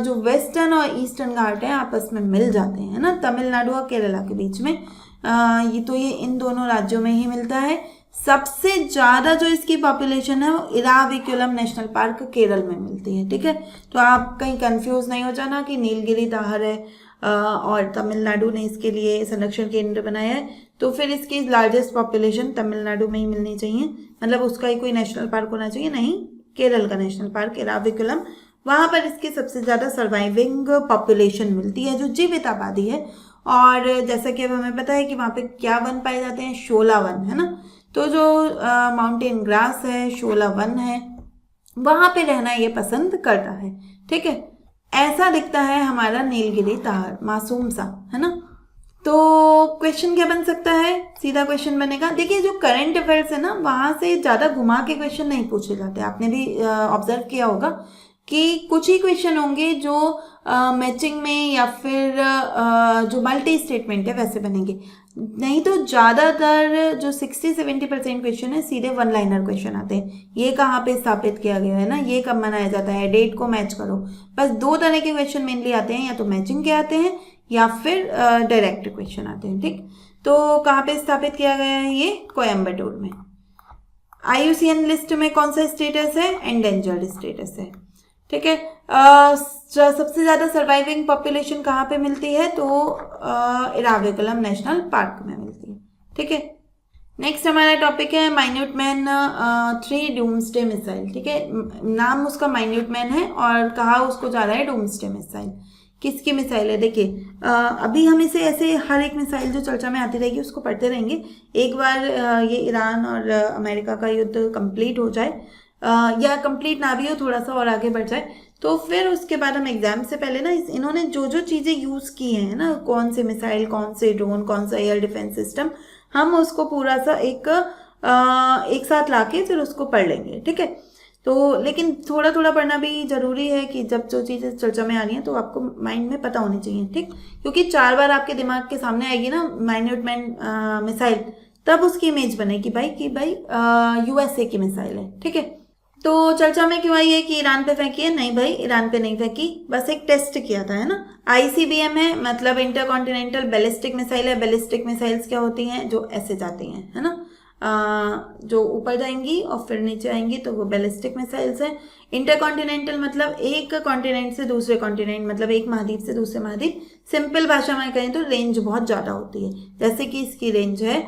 जो वेस्टर्न और ईस्टर्न घाट है आपस में मिल जाते हैं, है ना, तमिलनाडु और केरला के बीच में। ये इन दोनों राज्यों में ही मिलता है। सबसे ज़्यादा जो इसकी पॉपुलेशन है वो इराविकुलम नेशनल पार्क केरल में मिलती है, ठीक है। तो आप कहीं कंफ्यूज नहीं हो जाना कि नीलगिरी ताहर है और तमिलनाडु ने इसके लिए संरक्षण केंद्र बनाया है, तो फिर इसकी लार्जेस्ट पॉपुलेशन तमिलनाडु में ही मिलनी चाहिए, मतलब उसका ही कोई नेशनल पार्क होना चाहिए, नहीं, केरल का नेशनल पार्क इराविकुलम, वहाँ पर इसकी सबसे ज़्यादा सर्वाइविंग पॉपुलेशन मिलती है, जो जीवित आबादी है। और जैसा कि अब हमें पता है कि वहाँ पे क्या वन पाए जाते हैं, शोला वन, है ना। तो जो माउंटेन ग्रास है, शोला वन है, वहाँ पे रहना ये पसंद करता है, ठीक है। ऐसा दिखता है हमारा नीलगिरी ताहर, मासूम सा, है ना। तो क्वेश्चन क्या बन सकता है, सीधा क्वेश्चन बनेगा, देखिए जो करंट अफेयर्स है ना, वहाँ से ज़्यादा घुमा के क्वेश्चन नहीं पूछे जाते। आपने भी ऑब्जर्व किया होगा कि कुछ ही क्वेश्चन होंगे जो मैचिंग में या फिर जो मल्टी स्टेटमेंट है वैसे बनेंगे, नहीं तो ज़्यादातर जो 60-70% क्वेश्चन है सीधे वन लाइनर क्वेश्चन आते हैं। ये कहाँ पे स्थापित किया गया है ना, ये कब मनाया जाता है, डेट को मैच करो। बस 2 तरह के क्वेश्चन मेनली आते हैं, या तो मैचिंग के आते हैं या फिर डायरेक्ट क्वेश्चन आते हैं, ठीक। तो कहाँ पे स्थापित किया गया है ये, कोयम्बटूर में। IUCN लिस्ट में कौन सा स्टेटस है, एंडेंजर्ड स्टेटस है, ठीक है। सबसे ज़्यादा सर्वाइविंग पॉपुलेशन कहाँ पे मिलती है, तो इराविकुलम नेशनल पार्क में मिलती है, ठीक है। नेक्स्ट हमारा टॉपिक है माइन्यूट मैन 3 डूम्सडे मिसाइल, ठीक है। नाम उसका माइन्यूट मैन है और कहा उसको जा रहा है डूम्सडे मिसाइल। किसकी मिसाइल है, देखिए अभी हम इसे ऐसे हर एक मिसाइल जो चर्चा में आती रहेगी उसको पढ़ते रहेंगे। एक बार ये ईरान और अमेरिका का युद्ध कंप्लीट हो जाए, या कंप्लीट ना भी हो, थोड़ा सा और आगे बढ़ जाए, तो फिर उसके बाद हम एग्जाम से पहले ना इन्होंने जो जो चीज़ें यूज़ की हैं ना, कौन से मिसाइल, कौन से ड्रोन, कौन सा एयर डिफेंस सिस्टम, हम उसको पूरा सा एक साथ लाके फिर उसको पढ़ लेंगे, ठीक है। तो लेकिन थोड़ा थोड़ा पढ़ना भी जरूरी है कि जब जो चीज़ें चर्चा में आ रही हैं तो आपको माइंड में पता होनी चाहिए, ठीक। क्योंकि 4 बार आपके दिमाग के सामने आएगी ना माइन्यूट मैन मिसाइल, तब उसकी इमेज बनेगी भाई कि भाई USA की मिसाइल है, ठीक है। तो चर्चा में क्यों आई है कि ईरान पे फेंकी है, नहीं भाई ईरान पे नहीं फेंकी, बस एक टेस्ट किया था, है ना। ICBM है, मतलब इंटर कॉन्टिनेंटल बैलिस्टिक मिसाइल है। बैलिस्टिक मिसाइल्स क्या होती हैं, जो ऐसे जाती हैं, है ना, जो ऊपर जाएंगी और फिर नीचे आएंगी, तो वो बैलिस्टिक मिसाइल्स हैं। इंटरकॉन्टिनेंटल मतलब एक कॉन्टिनेंट से दूसरे कॉन्टिनेंट, मतलब एक महाद्वीप से दूसरे महाद्वीप। सिंपल भाषा में कहें तो रेंज बहुत ज़्यादा होती है, जैसे कि इसकी रेंज है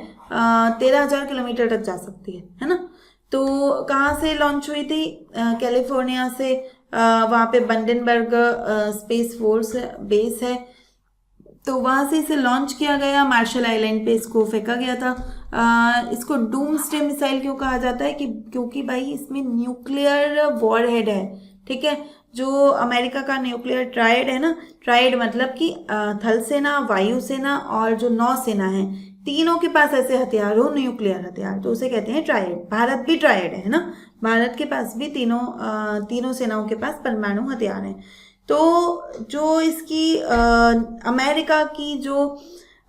13,000 किलोमीटर तक जा सकती है ना। तो कहाँ से लॉन्च हुई थी, कैलिफोर्निया से। वहाँ पे बंडनबर्ग स्पेस फोर्स बेस है, तो वहाँ से इसे लॉन्च किया गया। मार्शल आइलैंड पे इसको फेंका गया था। इसको डूम्सडे मिसाइल क्यों कहा जाता है, कि क्योंकि भाई इसमें न्यूक्लियर वॉरहेड है, ठीक है। जो अमेरिका का न्यूक्लियर ट्रायड है ना, ट्रायड मतलब कि थल सेना, वायुसेना और जो नौसेना है, तीनों के पास ऐसे हथियार हो, न्यूक्लियर हथियार, तो उसे कहते हैं ट्रायड। भारत भी ट्रायड है ना, भारत के पास भी तीनों सेनाओं के पास परमाणु हथियार हैं। तो जो इसकी अमेरिका की जो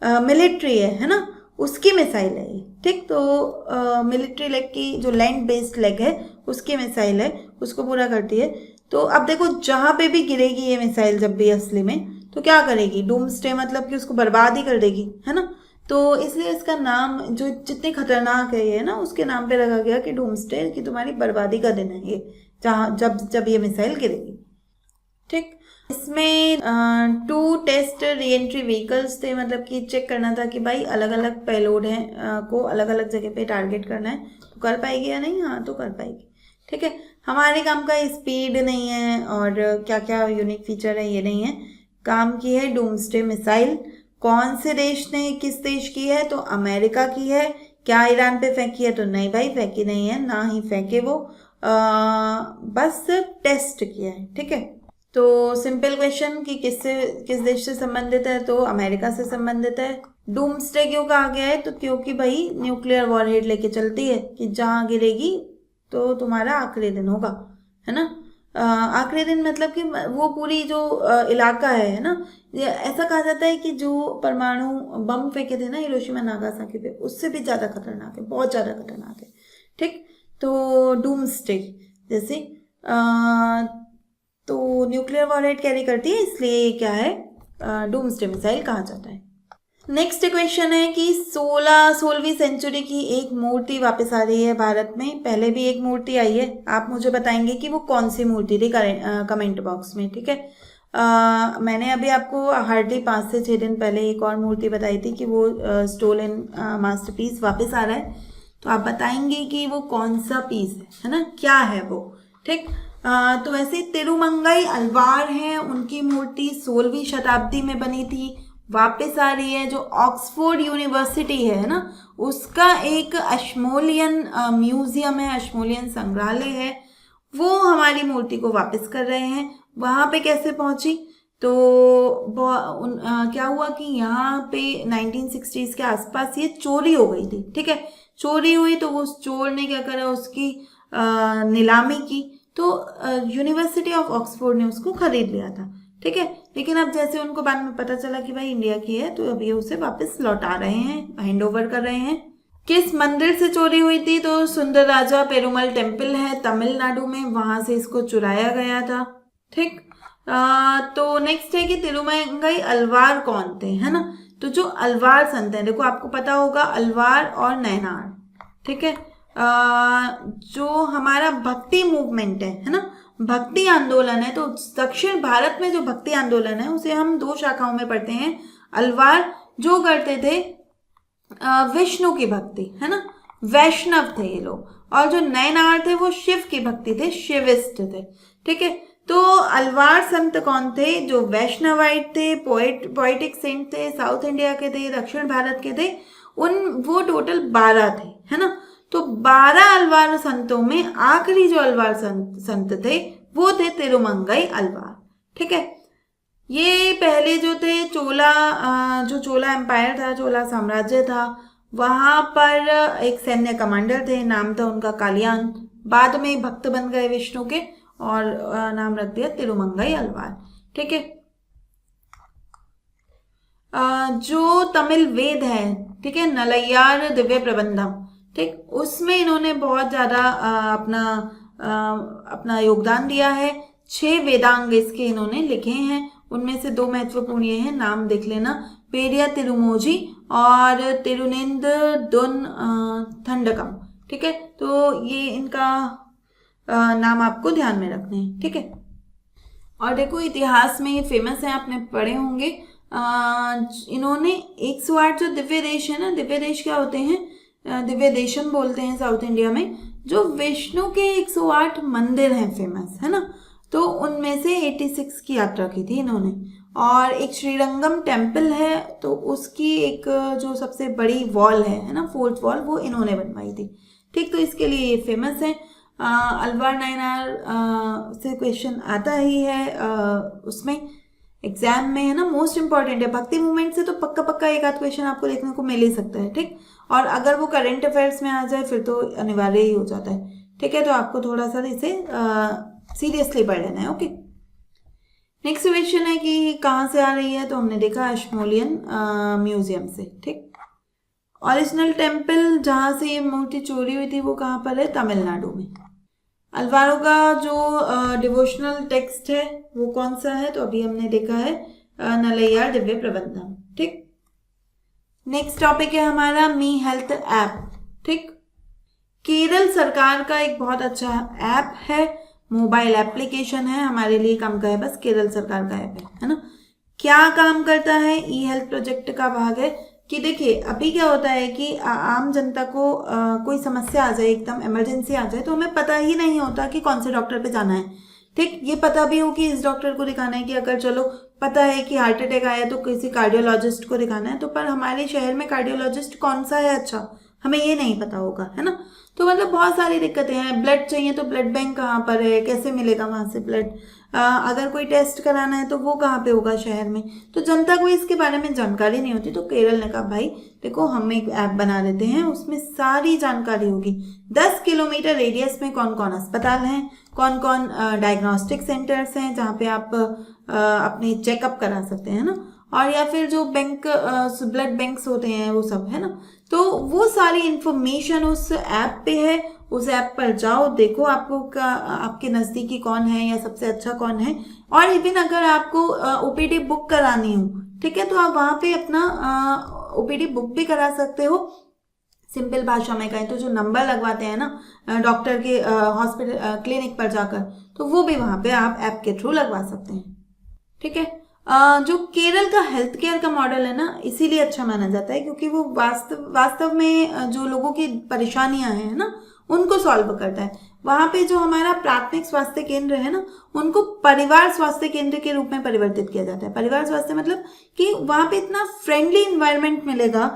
मिलिट्री है ना, उसकी मिसाइल है ये, ठीक। तो मिलिट्री लेग की जो लैंड बेस्ड लेग है उसकी मिसाइल है, उसको पूरा करती है। तो अब देखो जहाँ पे भी गिरेगी ये मिसाइल जब भी असली में, तो क्या करेगी, डूम्सडे मतलब कि उसको बर्बाद ही कर देगी, है ना। तो इसलिए इसका नाम जो जितनी खतरनाक है ये ना, उसके नाम पे रखा गया कि डूम्सडे, कि तुम्हारी बर्बादी का दिन है ये, जहाँ जब ये मिसाइल गिरेगी, ठीक। इसमें 2 टेस्ट रीएंट्री व्हीकल्स थे, मतलब कि चेक करना था कि भाई अलग अलग पेलोड हैं को अलग अलग जगह पे टारगेट करना है, तो कर पाएगी या नहीं, हाँ तो कर पाएगी, ठीक है। हमारे काम का स्पीड नहीं है और क्या क्या यूनिक फीचर है ये नहीं है, काम की है डूम्सडे मिसाइल। कौन से देश ने, किस देश की है, तो अमेरिका की है। क्या ईरान पे फेंकी है, तो नहीं भाई फेंकी नहीं है, ना ही फेंके वो, बस टेस्ट किया है। ठीक है, तो सिंपल क्वेश्चन कि किस देश से संबंधित है, तो अमेरिका से संबंधित है। डूम्सडे क्यों कहा गया है, तो क्योंकि भाई न्यूक्लियर वॉरहेड लेके चलती है कि जहाँ गिरेगी तो तुम्हारा आखिरी दिन होगा, है ना। आखिरी दिन मतलब कि वो पूरी जो इलाका है ना, ऐसा कहा जाता है कि जो परमाणु बम फेंके थे ना हिरोशिमा नागासाकी पे, उससे भी ज़्यादा खतरनाक है, बहुत ज़्यादा खतरनाक है। ठीक, तो डूम्सडे जैसे तो न्यूक्लियर वॉरहेड कैरी करती है, इसलिए क्या है डूम्सडे मिसाइल कहा जाता है। नेक्स्ट क्वेश्चन है कि 16वीं सेंचुरी की एक मूर्ति वापस आ रही है भारत में। पहले भी एक मूर्ति आई है, आप मुझे बताएंगे कि वो कौन सी मूर्ति थी कमेंट बॉक्स में। ठीक है, मैंने अभी आपको हार्डली 5 से 6 दिन पहले एक और मूर्ति बताई थी कि वो स्टोलन मास्टरपीस वापस आ रहा है, तो आप बताएंगे कि वो कौन सा पीस है ना, क्या है वो। ठीक, तो वैसे तिरुमंगई अल्वार है, उनकी मूर्ति 16वीं शताब्दी में बनी थी, वापस आ रही है। जो ऑक्सफोर्ड यूनिवर्सिटी है ना, उसका एक अश्मोलियन म्यूजियम है, अश्मोलियन संग्रहालय है, वो हमारी मूर्ति को वापस कर रहे हैं। वहाँ पे कैसे पहुंची, तो क्या हुआ कि यहाँ पे 1960s के आसपास ये चोरी हो गई थी। ठीक है, चोरी हुई तो उस चोर ने क्या करा, उसकी नीलामी की, तो यूनिवर्सिटी ऑफ ऑक्सफोर्ड ने उसको खरीद लिया था। ठीक है, लेकिन अब जैसे उनको बाद में पता चला कि भाई इंडिया की है, तो अब ये उसे वापस लौटा रहे हैं, हैंड ओवर कर रहे हैं। किस मंदिर से चोरी हुई थी, तो सुंदरराजा पेरुमल टेम्पल है तमिलनाडु में, वहां से इसको चुराया गया था। ठीक, तो नेक्स्ट है कि तिरुमंगई अल्वार कौन थे, है ना। तो जो अल्वार संत है, देखो आपको पता होगा अल्वार और नैनार। ठीक है, जो हमारा भक्ति मूवमेंट है ना, भक्ति आंदोलन है, तो दक्षिण भारत में जो भक्ति आंदोलन है उसे हम 2 शाखाओं में पढ़ते हैं। अल्वार जो करते थे विष्णु की भक्ति, है ना, वैष्णव थे ये लोग, और जो नैनार थे वो शिव की भक्ति थे, शिविस्ट थे। ठीक है, तो अल्वार संत कौन थे, जो वैष्णवाइट थे, पोएटिक सेंट थे, साउथ इंडिया के थे, दक्षिण भारत के थे, वो टोटल 12 थे, है ना। तो 12 अल्वार संतों में आखिरी जो अल्वार संत थे वो थे तिरुमंगई अल्वार। ठीक है, ये पहले जो थे जो चोला एम्पायर था, चोला साम्राज्य था, वहां पर एक सैन्य कमांडर थे, नाम था उनका कालियान। बाद में भक्त बन गए विष्णु के और नाम रख दिया तिरुमंगई अल्वार। ठीक है, जो तमिल वेद है, ठीक है, नलैयार दिव्य प्रबंधम, ठीक, उसमें इन्होंने बहुत ज़्यादा अपना योगदान दिया है। 6 वेदांग इसके इन्होंने लिखे हैं, उनमें से 2 महत्वपूर्ण ये हैं, नाम देख लेना, पेरिया तिरुमोजी और तिरुनेंद दुन थंडकम। ठीक है, तो ये इनका नाम आपको ध्यान में रखने हैं। ठीक है, और देखो इतिहास में ये फेमस है, आपने पढ़े होंगे। इन्होंने 108 जो दिव्य देश है ना, दिव्य देश क्या होते हैं, दिव्य देशम बोलते हैं साउथ इंडिया में, जो विष्णु के 108 मंदिर हैं फेमस, है ना, तो उनमें से 86 की यात्रा की थी इन्होंने। और एक श्रीरंगम टेम्पल है, तो उसकी एक जो सबसे बड़ी वॉल है ना, 4th वॉल, वो इन्होंने बनवाई थी। ठीक, तो इसके लिए ये फेमस है। अल्वार नैनार से क्वेश्चन आता ही है उसमें एग्जाम में, है ना, मोस्ट इंपॉर्टेंट है। भक्ति मूवमेंट से तो पक्का एक आध क्वेश्चन आपको देखने को मिल ही सकता है। ठीक, और अगर वो करंट अफेयर्स में आ जाए फिर तो अनिवार्य ही हो जाता है। ठीक है, तो आपको थोड़ा सा इसे सीरियसली पढ़ लेना है। ओके, नेक्स्ट क्वेश्चन है कि कहाँ से आ रही है, तो हमने देखा अश्मोलियन म्यूजियम से। ठीक, ओरिजिनल टेम्पल जहाँ से ये मूर्ति चोरी हुई थी वो कहाँ पर है, तमिलनाडु में। अल्वारों का जो डिवोशनल टेक्स्ट है वो कौन सा है, तो अभी हमने देखा है नलैयार दिव्य प्रबंधम। ठीक, नेक्स्ट टॉपिक है हमारा मी हेल्थ ऐप। ठीक, केरल सरकार का एक बहुत अच्छा ऐप है, मोबाइल एप्लीकेशन है, हमारे लिए काम का है, बस केरल सरकार का ऐप है ना। क्या काम करता है, ई हेल्थ प्रोजेक्ट का भाग है। कि देखिए अभी क्या होता है कि आम जनता को कोई समस्या आ जाए, एकदम इमरजेंसी आ जाए, तो हमें पता ही नहीं होता कि कौन से डॉक्टर पे जाना है। ठीक, ये पता भी हो कि इस डॉक्टर को दिखाना है, कि अगर चलो पता है कि हार्ट अटैक आया तो किसी कार्डियोलॉजिस्ट को दिखाना है, तो पर हमारे शहर में कार्डियोलॉजिस्ट कौन सा है अच्छा, हमें ये नहीं पता होगा, है ना। तो मतलब बहुत सारी दिक्कतें हैं। ब्लड चाहिए तो ब्लड बैंक कहाँ पर है, कैसे मिलेगा वहाँ से ब्लड, अगर कोई टेस्ट कराना है तो वो कहाँ पे होगा शहर में। तो जनता को इसके बारे में जानकारी नहीं होती। तो केरल ने कहा भाई देखो हम एक ऐप बना देते हैं, उसमें सारी जानकारी होगी। 10 किलोमीटर रेडियस में कौन कौन अस्पताल हैं, कौन कौन डायग्नोस्टिक सेंटर्स हैं जहाँ पे आप अपने चेकअप करा सकते हैं ना, और या फिर जो बैंक ब्लड बैंक्स होते हैं वो सब, है ना। तो वो सारी इंफॉर्मेशन उस ऐप पे है। उस ऐप पर जाओ, देखो आपको आपके नज़दीकी कौन है या सबसे अच्छा कौन है। और इवन अगर आपको ओपीडी बुक करानी हो, ठीक है, तो आप वहाँ पे अपना ओपीडी बुक भी करा सकते हो। सिंपल भाषा में कहें तो जो नंबर लगवाते हैं ना डॉक्टर के हॉस्पिटल क्लिनिक पर जाकर, तो वो भी वहाँ पे आप ऐप के थ्रू लगवा सकते हैं। ठीक है। जो केरल का हेल्थ केयर का मॉडल है ना, इसीलिए अच्छा माना जाता है क्योंकि वो वास्तव में जो लोगों की परेशानियां हैं ना उनको सॉल्व करता है। वहाँ पे जो हमारा प्राथमिक स्वास्थ्य केंद्र है ना, उनको परिवार स्वास्थ्य केंद्र के रूप में परिवर्तित किया जाता है। परिवार स्वास्थ्य मतलब कि वहाँ पे इतना फ्रेंडली इन्वायरमेंट मिलेगा,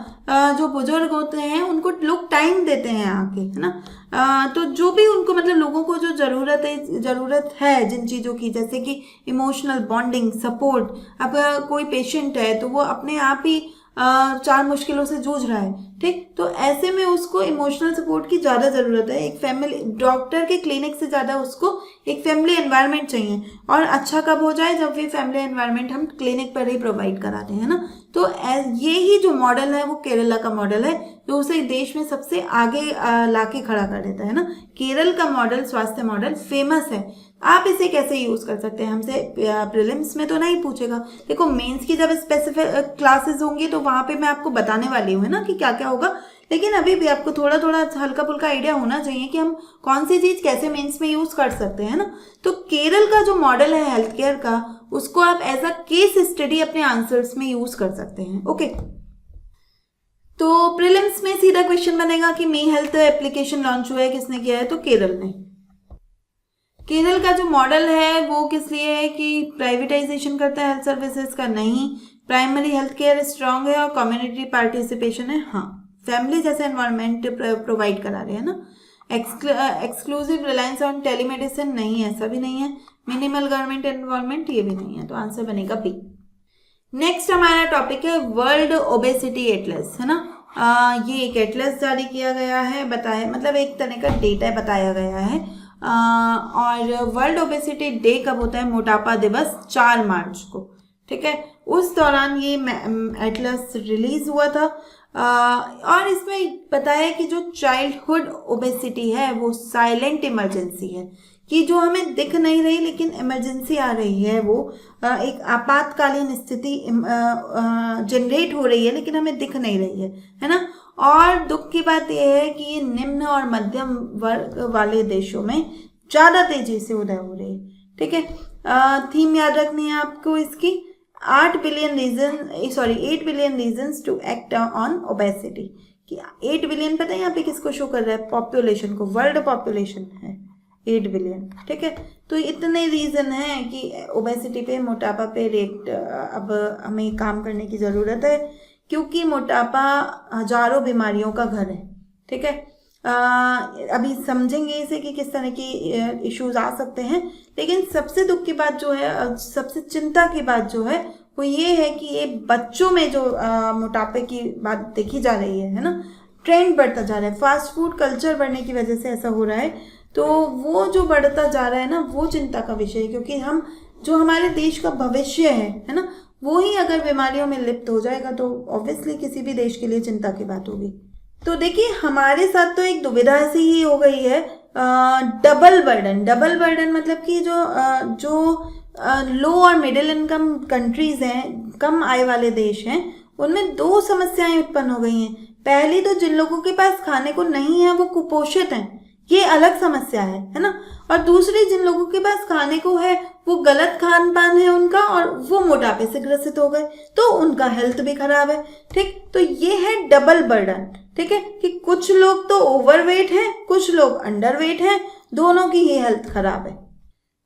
जो बुजुर्ग होते हैं उनको लोग टाइम देते हैं आके, है ना। तो जो भी उनको मतलब लोगों को जो ज़रूरत है जिन चीज़ों की, जैसे कि इमोशनल बॉन्डिंग सपोर्ट। अब कोई पेशेंट है तो वो अपने आप ही 4 मुश्किलों से जूझ रहा है, ठीक, तो ऐसे में उसको इमोशनल सपोर्ट की ज़्यादा ज़रूरत है। एक फैमिली डॉक्टर के क्लिनिक से ज़्यादा उसको एक फैमिली एनवायरनमेंट चाहिए। और अच्छा कब हो जाए, जब ये फैमिली एनवायरनमेंट हम क्लिनिक पर ही प्रोवाइड कराते हैं ना। तो ये ही जो मॉडल है वो केरला का मॉडल है, जो उसे देश में सबसे आगे लाके खड़ा कर देता है ना। केरल का मॉडल, स्वास्थ्य मॉडल फेमस है। आप इसे कैसे यूज कर सकते हैं, हमसे प्रीलिम्स में तो नहीं पूछेगा। देखो मेंस की जब स्पेसिफिक क्लासेस होंगी तो वहां पे मैं आपको बताने वाली हूँ, है ना, कि क्या क्या होगा। लेकिन अभी भी आपको थोड़ा थोड़ा हल्का फुल्का आइडिया होना चाहिए कि हम कौन सी चीज कैसे मेंस में यूज कर सकते हैं ना। तो केरल का जो मॉडल है हेल्थ केयर का, उसको आप एज अ केस स्टडी अपने आंसर्स में यूज कर सकते हैं। ओके, तो प्रीलिम्स में सीधा क्वेश्चन बनेगा कि मी हेल्थ एप्लीकेशन लॉन्च हुआ है, किसने किया है, तो केरल ने। केरल का जो मॉडल है वो किस लिए है कि प्राइवेटाइजेशन करता है हेल्थ सर्विसेज का, नहीं। प्राइमरी हेल्थ केयर स्ट्रांग है और कम्युनिटी पार्टिसिपेशन है, हाँ। फैमिली जैसे एनवायरनमेंट प्रोवाइड करा रहे हैं ना। एक्सक्लूसिव रिलायंस ऑन टेलीमेडिसिन, नहीं, ऐसा भी नहीं है। मिनिमल गवर्नमेंट एनवायरनमेंट, ये भी नहीं है। तो आंसर बनेगा बी। नेक्स्ट हमारा टॉपिक है वर्ल्ड ओबेसिटी एटलस, है ना। ये एक एटलस जारी किया गया है, बताया मतलब एक तरह का डेटा बताया गया है। और वर्ल्ड ओबेसिटी डे कब होता है, मोटापा दिवस 4 मार्च को, ठीक है। उस दौरान ये एटलस रिलीज हुआ था। और इसमें बताया कि जो चाइल्डहुड ओबेसिटी है वो साइलेंट इमरजेंसी है, कि जो हमें दिख नहीं रही लेकिन इमरजेंसी आ रही है, वो एक आपातकालीन स्थिति जनरेट हो रही है लेकिन हमें दिख नहीं रही है ना। और दुख की बात यह है कि ये निम्न और मध्यम वर्ग वाले देशों में ज़्यादा तेजी से उदय हो रही है, ठीक है। थीम याद रखनी है आपको इसकी, 8 billion reasons to act on obesity. कि 8 बिलियन पता है यहाँ पे किसको शो कर रहा है, पॉपुलेशन को, वर्ल्ड पॉपुलेशन है 8 बिलियन, ठीक है। तो इतने रीज़न हैं कि ओबेसिटी पे, मोटापा पे अब हमें काम करने की ज़रूरत है, क्योंकि मोटापा हजारों बीमारियों का घर है, ठीक है। अभी समझेंगे इसे कि किस तरह की इश्यूज आ सकते हैं। लेकिन सबसे दुख की बात जो है, सबसे चिंता की बात जो है वो ये है कि ये बच्चों में जो मोटापे की बात देखी जा रही है ना, ट्रेंड बढ़ता जा रहा है। फास्ट फूड कल्चर बढ़ने की वजह से ऐसा हो रहा है। तो वो जो बढ़ता जा रहा है ना, वो चिंता का विषय है, क्योंकि हम जो हमारे देश का भविष्य है ना, वो ही अगर बीमारियों में लिप्त हो जाएगा तो ऑब्वियसली किसी भी देश के लिए चिंता की बात होगी। तो देखिए हमारे साथ तो एक दुविधा ऐसी ही हो गई है, डबल बर्डन मतलब कि जो लो और मिडिल इनकम कंट्रीज हैं, कम आय वाले देश हैं, उनमें 2 समस्याएं उत्पन्न हो गई हैं। पहली तो जिन लोगों के पास खाने को नहीं है वो कुपोषित हैं, ये अलग समस्या है ना। और दूसरी, जिन लोगों के पास खाने को है वो गलत खान पान है उनका और वो मोटापे से ग्रसित हो गए, तो उनका हेल्थ भी खराब है, ठीक। तो ये है डबल बर्डन, ठीक है, कि कुछ लोग तो ओवरवेट हैं, कुछ लोग अंडरवेट हैं, दोनों की ही हेल्थ खराब है।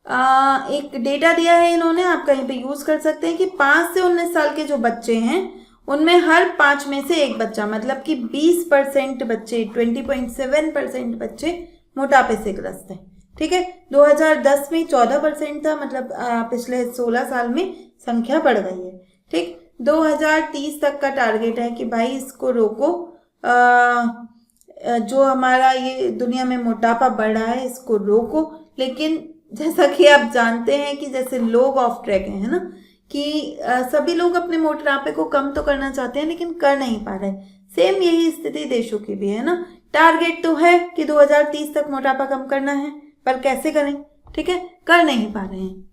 एक डेटा दिया है इन्होंने, आप कहीं पे यूज कर सकते हैं कि 5 से 19 साल के जो बच्चे हैं उनमें हर 5 में से एक बच्चा, मतलब कि 20% बच्चे, 20.7% बच्चे मोटापे से ग्रस्त हैं। ठीक है, 2010 में 14% था, मतलब पिछले 16 साल में संख्या बढ़ गई है। ठीक, 2030 तक का टारगेट है कि भाई इसको रोको, जो हमारा ये दुनिया में मोटापा बढ़ रहा है इसको रोको। लेकिन जैसा कि आप जानते हैं कि जैसे लोग ऑफ ट्रैक हैं, है ना, कि सभी लोग अपने मोटापे को कम तो करना चाहते हैं लेकिन कर नहीं पा रहे। सेम यही स्थिति देशों की भी है ना। टारगेट तो है कि 2030 तक मोटापा कम करना है, पर कैसे करें? ठीक है, कर नहीं पा रहे हैं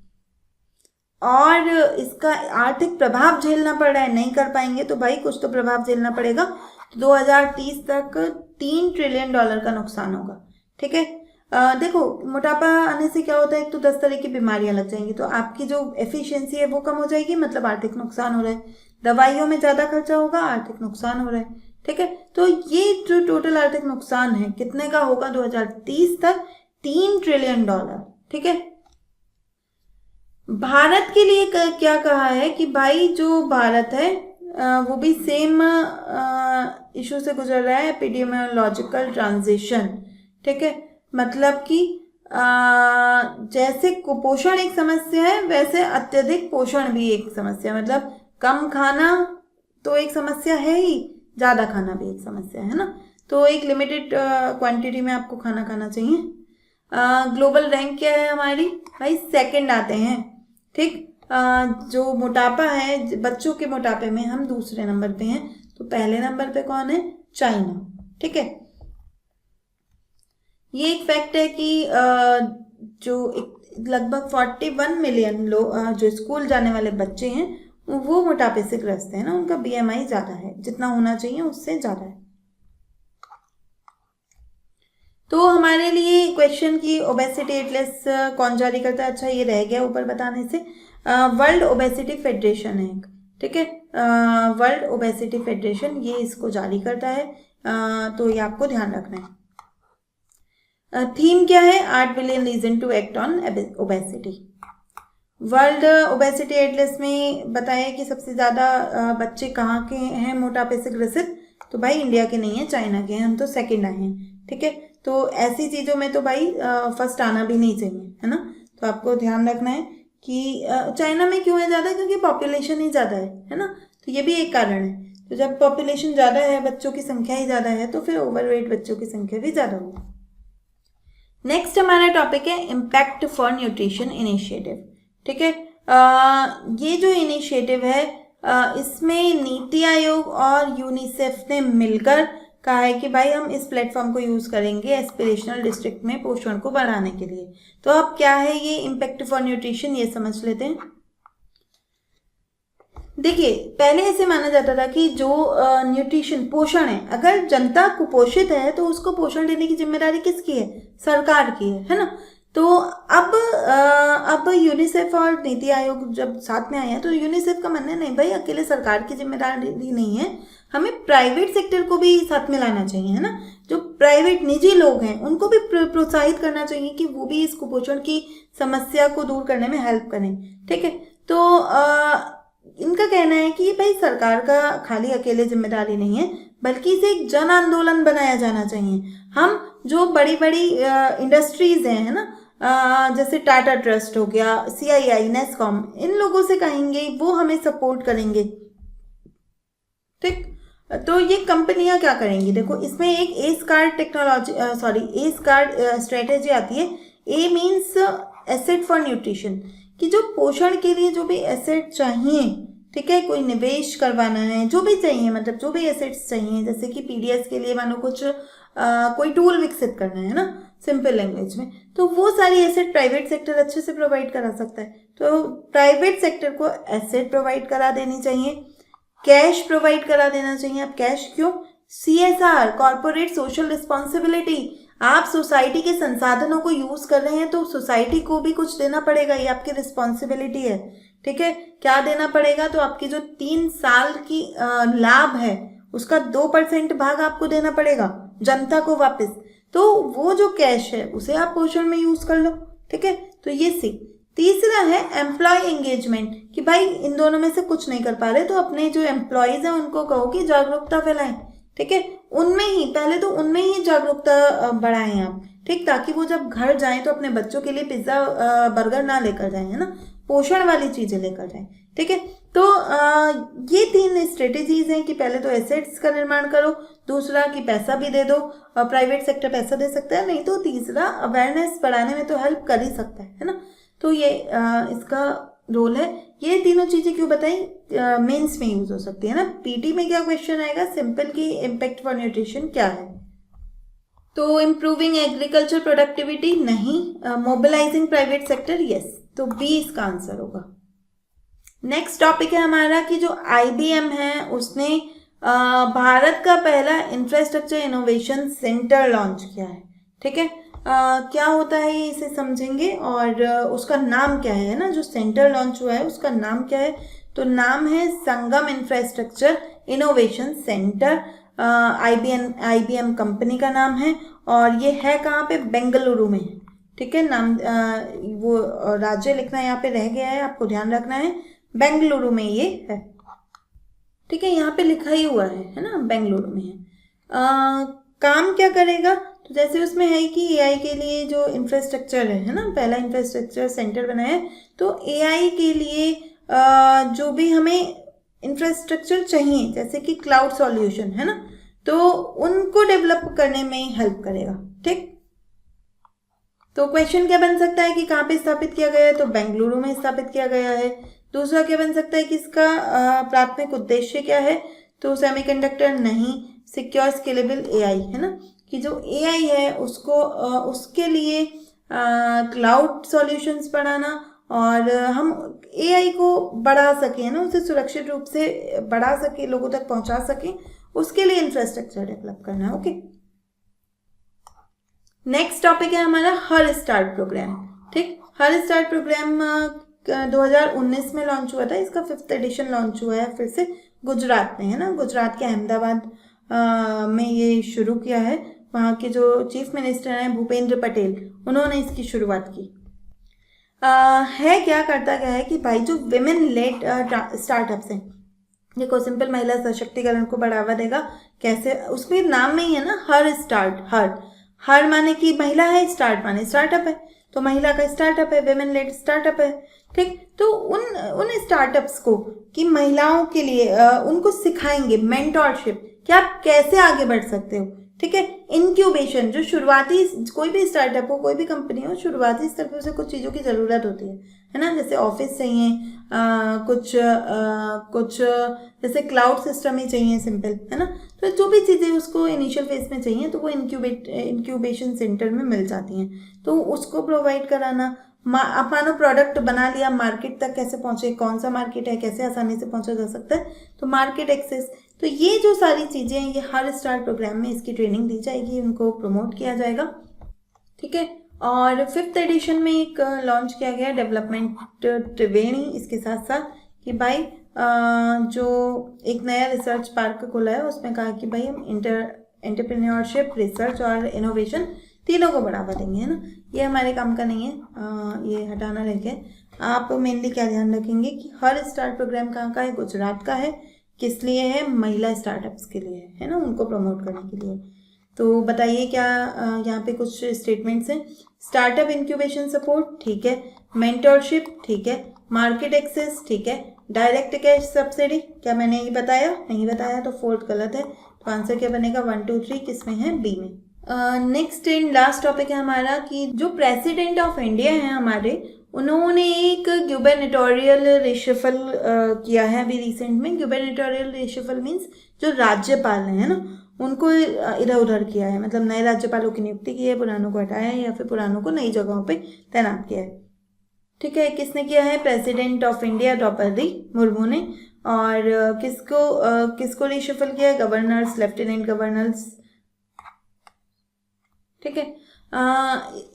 और इसका आर्थिक प्रभाव झेलना पड़ रहा है। नहीं कर पाएंगे तो भाई कुछ तो प्रभाव झेलना पड़ेगा। तो 2030 तक $3 ट्रिलियन का नुकसान होगा। ठीक है, देखो मोटापा आने से क्या होता है, एक तो 10 तरह की बीमारियां लग जाएंगी, तो आपकी जो एफिशिएंसी है वो कम हो जाएगी, मतलब आर्थिक नुकसान हो रहा है। दवाइयों में ज़्यादा खर्चा होगा, आर्थिक नुकसान हो रहा है। ठीक है, तो ये जो टोटल आर्थिक नुकसान है कितने का होगा 2030 तक? $3 ट्रिलियन। ठीक है, भारत के लिए क्या कहा है कि भाई जो भारत है वो भी सेम इशू से गुजर रहा है, एपिडेमियोलॉजिकल ट्रांजिशन। ठीक है, मतलब कि जैसे कुपोषण एक समस्या है वैसे अत्यधिक पोषण भी एक समस्या, मतलब कम खाना तो एक समस्या है ही, ज़्यादा खाना भी एक समस्या है ना। तो एक लिमिटेड क्वांटिटी में आपको खाना खाना चाहिए। ग्लोबल रैंक क्या है हमारी भाई? सेकंड आते हैं। ठीक, जो मोटापा है बच्चों के मोटापे में हम दूसरे नंबर पे हैं, तो पहले नंबर पे कौन है? चाइना। ठीक है, ये एक फैक्ट है कि जो लगभग 41 मिलियन लोग जो स्कूल जाने वाले बच्चे हैं वो मोटापे से ग्रस्त हैं ना, उनका BMI ज़्यादा है, जितना होना चाहिए उससे ज़्यादा है। तो हमारे लिए क्वेश्चन की ओबेसिटी एटलस कौन जारी करता है? अच्छा, ये रह गया ऊपर बताने से। वर्ल्ड ओबेसिटी फेडरेशन है एक। ठीक है, वर्ल्ड ओबेसिटी फेडरेशन ये इसको जारी करता है, तो ये आपको ध्यान रखना है। थीम क्या है? 8 billion reason to act on obesity. World obesity atlas में बताया कि सबसे ज़्यादा बच्चे कहाँ के हैं मोटापे से ग्रसित? तो भाई इंडिया के नहीं है, चाइना के हैं, हम तो सेकंड आए हैं। ठीक है, तो ऐसी चीज़ों में तो भाई फर्स्ट आना भी नहीं चाहिए, है ना। तो आपको ध्यान रखना है कि चाइना में क्यों है ज़्यादा? क्योंकि पॉपुलेशन ही ज़्यादा है ना, तो ये भी एक कारण है। तो जब पॉपुलेशन ज़्यादा है, बच्चों की संख्या ही ज़्यादा है, तो फिर ओवरवेट बच्चों की संख्या भी ज़्यादा होगी। नेक्स्ट हमारा टॉपिक है इम्पैक्ट फॉर न्यूट्रिशन इनिशिएटिव। ठीक है, ये जो इनिशिएटिव है इसमें नीति आयोग और यूनिसेफ ने मिलकर कहा है कि भाई हम इस प्लेटफॉर्म को यूज़ करेंगे एस्पिरेशनल डिस्ट्रिक्ट में पोषण को बढ़ाने के लिए। तो अब क्या है ये इम्पैक्ट फॉर न्यूट्रिशन, ये समझ लेते हैं। देखिए, पहले ऐसे माना जाता था कि जो न्यूट्रिशन पोषण है, अगर जनता कुपोषित है तो उसको पोषण देने की जिम्मेदारी किसकी है? सरकार की है ना। तो अब यूनिसेफ और नीति आयोग जब साथ में आए हैं तो यूनिसेफ का मानना है नहीं भाई अकेले सरकार की जिम्मेदारी नहीं है, हमें प्राइवेट सेक्टर को भी साथ में लाना चाहिए, है ना। जो प्राइवेट निजी लोग हैं उनको भी प्रोत्साहित करना चाहिए कि वो भी इस कुपोषण की समस्या को दूर करने में हेल्प करें। ठीक है, तो इनका कहना है कि भाई सरकार का खाली अकेले जिम्मेदारी नहीं है, बल्कि इसे एक जन आंदोलन बनाया जाना चाहिए। हम जो बड़ी बड़ी इंडस्ट्रीज हैं, है ना, जैसे टाटा ट्रस्ट हो गया, CII, नेस्कॉम, इन लोगों से कहेंगे वो हमें सपोर्ट करेंगे। ठीक, तो ये कंपनियां क्या करेंगी? देखो, इसमें एक ए स्टार्ट स्ट्रेटेजी आती है। ए मीन्स एसेट फॉर न्यूट्रिशन, कि जो पोषण के लिए जो भी एसेट चाहिए, ठीक है, कोई निवेश करवाना है, जो भी चाहिए, मतलब जो भी एसेट्स चाहिए, जैसे कि PDS के लिए मानो कुछ कोई टूल विकसित करना है ना, सिंपल लैंग्वेज में, तो वो सारी एसेट प्राइवेट सेक्टर अच्छे से प्रोवाइड करा सकता है। तो प्राइवेट सेक्टर को एसेट प्रोवाइड करा देनी चाहिए, कैश प्रोवाइड करा देना चाहिए। अब कैश क्यों? CSR, corporate social responsibility. आप सोसाइटी के संसाधनों को यूज कर रहे हैं तो सोसाइटी को भी कुछ देना पड़ेगा, ये आपकी रिस्पॉन्सिबिलिटी है। ठीक है, क्या देना पड़ेगा? तो आपकी जो 3 साल की लाभ है उसका 2% भाग आपको देना पड़ेगा जनता को वापस। तो वो जो कैश है उसे आप पोषण में यूज कर लो। ठीक है, तो ये सी। तीसरा है एम्प्लॉय एंगेजमेंट, कि भाई इन दोनों में से कुछ नहीं कर पा रहे तो अपने जो एम्प्लॉयज हैं उनको कहो कि जागरूकता फैलाएं, ठीक है, उनमें ही पहले तो उनमें ही जागरूकता बढ़ाएं आप, ठीक, ताकि वो जब घर जाएं तो अपने बच्चों के लिए पिज्जा बर्गर ना लेकर जाएं, है ना, पोषण वाली चीजें लेकर जाएं, ठीक है। तो ये 3 स्ट्रेटेजीज हैं कि पहले तो एसेट्स का निर्माण करो, दूसरा कि पैसा भी दे दो, प्राइवेट सेक्टर पैसा दे सकता है, नहीं तो तीसरा अवेयरनेस बढ़ाने में तो हेल्प कर ही सकता है ना। तो ये इसका रोल है। ये तीनों चीजें क्यों बताई, मेंस में यूज हो सकती है ना। पीटी में क्या क्वेश्चन आएगा, सिंपल की इम्पैक्ट फॉर न्यूट्रिशन क्या है, तो इम्प्रूविंग एग्रीकल्चर प्रोडक्टिविटी नहीं, मोबिलाइजिंग प्राइवेट सेक्टर यस, तो बी इसका आंसर होगा। नेक्स्ट टॉपिक है हमारा कि जो IBM है उसने भारत का पहला इंफ्रास्ट्रक्चर इनोवेशन सेंटर लॉन्च किया है, ठीक है। क्या होता है ये इसे समझेंगे, और उसका नाम क्या है ना, जो सेंटर लॉन्च हुआ है उसका नाम क्या है, तो नाम है Sangam infrastructure innovation centre, IBM company का नाम है, और ये है कहाँ पे, बेंगलुरु में, ठीक है। नाम वो राज्य लिखना यहाँ पे रह गया है, आपको ध्यान रखना है, बेंगलुरु में ये है, ठीक है, यहाँ पे लिखा ही हुआ है ना, बेंगलुरु में है। काम क्या करेगा, तो जैसे उसमें है कि AI के लिए जो इंफ्रास्ट्रक्चर है ना, पहला इंफ्रास्ट्रक्चर सेंटर बनाया है, तो AI के लिए जो भी हमें इंफ्रास्ट्रक्चर चाहिए जैसे कि क्लाउड सॉल्यूशन है ना, तो उनको डेवलप करने में हेल्प करेगा, ठीक। तो क्वेश्चन क्या बन सकता है कि कहाँ पे स्थापित किया गया है, तो बेंगलुरु में स्थापित किया गया है। दूसरा क्या बन सकता है कि इसका प्राथमिक उद्देश्य क्या है, तो सेमीकंडक्टर नहीं, सिक्योर स्केलेबल AI है ना, कि जो AI है उसको उसके लिए क्लाउड सॉल्यूशंस बढ़ाना, और हम AI को बढ़ा सकें, है ना, उसे सुरक्षित रूप से बढ़ा सके, लोगों तक पहुंचा सकें, उसके लिए इंफ्रास्ट्रक्चर डेवलप करना, ओके। नेक्स्ट टॉपिक है हमारा हर स्टार्ट प्रोग्राम, ठीक। हर स्टार्ट प्रोग्राम 2019 में लॉन्च हुआ था, इसका 5th एडिशन लॉन्च हुआ है फिर से गुजरात में, है ना, गुजरात के अहमदाबाद में ये शुरू किया है। वहाँ के जो चीफ मिनिस्टर हैं भूपेंद्र पटेल, उन्होंने इसकी शुरुआत की। है क्या, करता क्या है कि भाई जो विमेन लेड स्टार्टअप्स हैं, देखो सिंपल महिला सशक्तिकरण को बढ़ावा देगा कैसे, उसमें नाम में ही है ना, हर स्टार्ट, हर माने कि महिला है, स्टार्ट माने स्टार्टअप है, तो महिला का स्टार्टअप है, विमेन लेड स्टार्टअप है, ठीक। तो उन स्टार्टअप्स को कि महिलाओं के लिए उनको सिखाएंगे मेंटोरशिप कि आप कैसे आगे बढ़ सकते हो, ठीक है। इंक्यूबेशन, जो शुरुआती कोई भी स्टार्टअप हो, कोई भी कंपनी हो, शुरुआती स्तर पर उसे कुछ चीज़ों की ज़रूरत होती है ना, जैसे ऑफिस चाहिए, कुछ जैसे क्लाउड सिस्टम ही चाहिए सिंपल, है ना, तो जो भी चीज़ें उसको इनिशियल फेज में चाहिए तो वो इंक्यूबेशन सेंटर में मिल जाती हैं, तो उसको प्रोवाइड कराना। आप मानो प्रोडक्ट बना लिया, मार्केट तक कैसे पहुंचे, कौन सा मार्केट है, कैसे आसानी से पहुंचा जा सकता है, तो मार्केट एक्सेस, तो ये जो सारी चीज़ें हैं ये हर स्टार्ट प्रोग्राम में इसकी ट्रेनिंग दी जाएगी, उनको प्रमोट किया जाएगा, ठीक है। और 5th एडिशन में एक लॉन्च किया गया डेवलपमेंट त्रिवेणी, इसके साथ साथ कि भाई जो एक नया रिसर्च पार्क खोला है उसमें कहा कि भाई हम एंटरप्रेन्योरशिप, रिसर्च और इनोवेशन तीनों को बढ़ावा देंगे, है ना। ये हमारे काम का नहीं है, ये हटाना रहेगा। आप मेनली क्या ध्यान रखेंगे कि हर स्टार्ट प्रोग्राम कहाँ का है, गुजरात का है, किस लिए है, महिला स्टार्टअप्स के लिए है ना, उनको प्रमोट करने के लिए। तो बताइए क्या यहाँ पे कुछ स्टेटमेंट्स हैं, स्टार्टअप इंक्यूबेशन सपोर्ट, ठीक है, मेंटोरशिप, ठीक है, मार्केट एक्सेस, ठीक है, डायरेक्ट कैश सब्सिडी, क्या मैंने ये बताया, नहीं बताया तो 4th गलत है, तो आंसर क्या बनेगा 1 2 3, किसमें है, बी में। नेक्स्ट एंड लास्ट टॉपिक है हमारा कि जो प्रेसिडेंट ऑफ इंडिया है हमारे, उन्होंने एक ग्यूबरनेटोरियल रिशफल किया है अभी रिसेंट में। ग्यूबरनेटोरियल रिशफल मीन्स जो राज्यपाल है ना, उनको इधर उधर किया है, मतलब नए राज्यपालों की नियुक्ति की है, पुरानों को हटाया है या फिर पुरानों को नई जगहों पे तैनात किया है, ठीक है। किसने किया है, president of India Droupadi Murmu ने। और किसको रिशफल किया है, गवर्नर्स, लेफ्टिनेंट गवर्नर्स, ठीक है।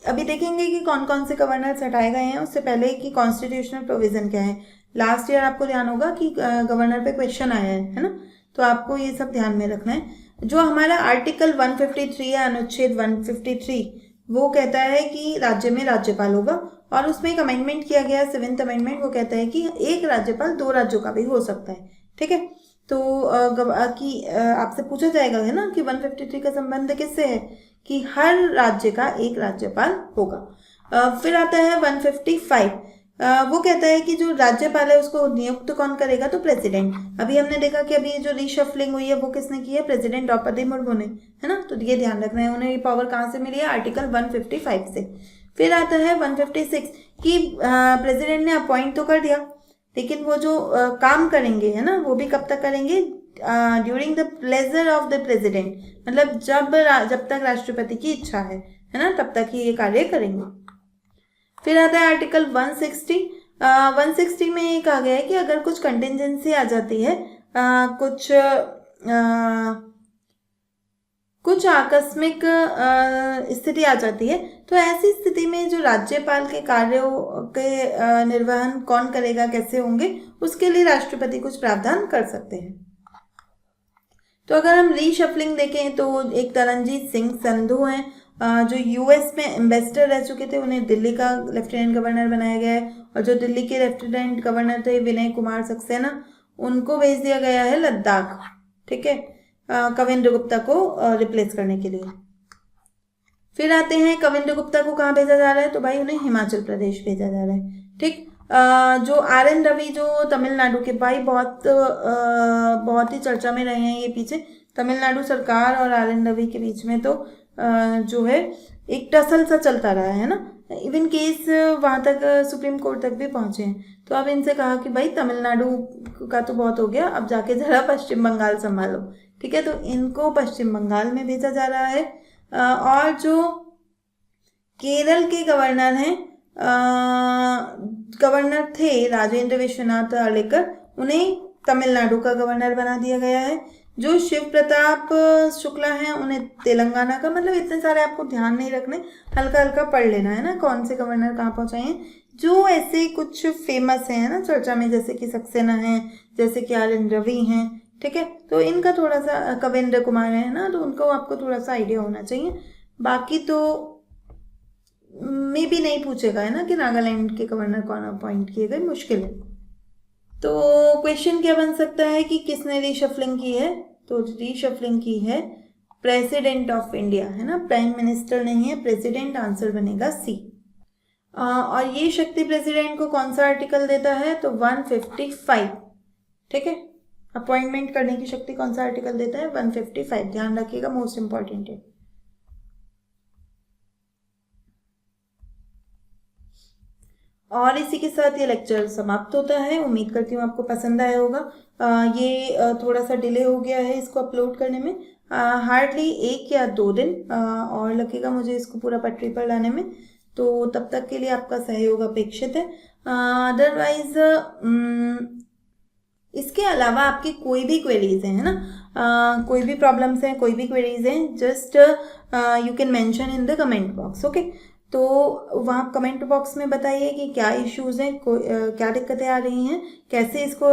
अभी देखेंगे कि कौन कौन से गवर्नर्स हटाए गए हैं, उससे पहले कि कॉन्स्टिट्यूशनल प्रोविजन क्या है। लास्ट ईयर आपको ध्यान होगा कि गवर्नर पे क्वेश्चन आया है ना, तो आपको ये सब ध्यान में रखना है। जो हमारा आर्टिकल 153 है, अनुच्छेद 153, वो कहता है कि राज्य में राज्यपाल होगा, और उसमें एक अमेंडमेंट किया गया, 7th अमेंडमेंट, वो कहता है कि एक राज्यपाल 2 राज्यों का भी हो सकता है। ठीक है, तो आपसे पूछा जाएगा है ना कि 153 का संबंध किससे है, कि हर राज्य का एक राज्यपाल होगा। फिर आता है 155, वो कहता है कि जो राज्यपाल है उसको नियुक्त कौन करेगा, तो प्रेसिडेंट। अभी हमने देखा कि अभी जो रीशफलिंग हुई है वो किसने की है, प्रेसिडेंट द्रौपदी मुर्मू ने, है ना। तो ये ध्यान रखना है, उन्हें ये पावर कहाँ से मिली है, आर्टिकल 155 से। फिर आता है 156 कि प्रेसिडेंट ने अपॉइंट तो कर दिया, लेकिन वो जो काम करेंगे है ना, वो भी कब तक करेंगे, during the pleasure of the president, मतलब जब तक राष्ट्रपति की इच्छा है ना, तब तक ही ये कार्य करेंगे। फिर आता है आर्टिकल 160। 160 में ये कहा गया है कि अगर कुछ कंटिजेंसी आ जाती है, कुछ आकस्मिक स्थिति आ जाती है, तो ऐसी स्थिति में जो राज्यपाल के कार्यों के निर्वहन कौन करेगा, कैसे होंगे, उसके लिए राष्ट्रपति कुछ प्रावधान कर सकते हैं। तो अगर हम रीशफलिंग देखें तो एक तरनजीत सिंह संधू हैं, जो यूएस में एम्बेसडर रह चुके थे, उन्हें दिल्ली का लेफ्टिनेंट गवर्नर बनाया गया है, और जो दिल्ली के लेफ्टिनेंट गवर्नर थे विनय कुमार सक्सेना, उनको भेज दिया गया है लद्दाख। ठीक है, कविंद्र गुप्ता को रिप्लेस करने के लिए। फिर आते हैं कविंद्र गुप्ता को कहाँ भेजा जा रहा है, तो भाई उन्हें हिमाचल प्रदेश भेजा जा रहा है। ठीक, जो आर.एन. रवि जो तमिलनाडु के, भाई बहुत ही चर्चा में रहे हैं ये पीछे, तमिलनाडु सरकार और आर.एन. रवि के बीच में तो जो है एक टसल सा चलता रहा है ना, इवन केस वहाँ तक सुप्रीम कोर्ट तक भी पहुँचे हैं। तो अब इनसे कहा कि भाई तमिलनाडु का तो बहुत हो गया, अब जाके जरा पश्चिम बंगाल संभालो। ठीक है, तो इनको पश्चिम बंगाल में भेजा जा रहा है। और जो केरल के गवर्नर हैं, गवर्नर थे राजेंद्र विश्वनाथ अर्लेकर, उन्हें तमिलनाडु का गवर्नर बना दिया गया है। जो शिव प्रताप शुक्ला हैं, उन्हें तेलंगाना का, मतलब इतने सारे आपको ध्यान नहीं रखने, हल्का हल्का पढ़ लेना है ना, कौन से गवर्नर कहाँ पहुँचाए हैं। जो ऐसे कुछ फेमस हैं ना चर्चा में, जैसे कि सक्सेना है, जैसे कि आर.एन. रवि हैं, ठीक है, तो इनका थोड़ा सा, कविंद्र कुमार है ना, तो उनको आपको थोड़ा सा आइडिया होना चाहिए। बाकी तो मे भी नहीं पूछेगा है ना कि नागालैंड के गवर्नर कौन अपॉइंट किए गए, मुश्किल है। तो क्वेश्चन क्या बन सकता है कि किसने रीशफलिंग की है, तो रीशफलिंग की है प्रेसिडेंट ऑफ इंडिया, है ना, प्राइम मिनिस्टर नहीं है, प्रेसिडेंट, आंसर बनेगा सी। और ये शक्ति प्रेसिडेंट को कौन सा आर्टिकल देता है, तो 155। ठीक है, अपॉइंटमेंट करने की शक्ति कौन सा आर्टिकल देता है, 155, ध्यान रखिएगा, मोस्ट इंपॉर्टेंट है। और इसी के साथ ये लेक्चर समाप्त होता है। उम्मीद करती हूँ आपको पसंद आया होगा। ये थोड़ा सा डिले हो गया है इसको अपलोड करने में, हार्डली 1 या 2 दिन और लगेगा मुझे इसको पूरा पटरी पर लाने में, तो तब तक के लिए आपका सहयोग अपेक्षित है। अदरवाइज इसके अलावा आपकी कोई भी क्वेरीज हैं, है ना, कोई भी प्रॉब्लम्स हैं, कोई भी क्वेरीज हैं, just you can mention in the comment box. Okay, तो वहाँ कमेंट बॉक्स में बताइए कि क्या इश्यूज हैं, क्या दिक्कतें आ रही हैं, कैसे इसको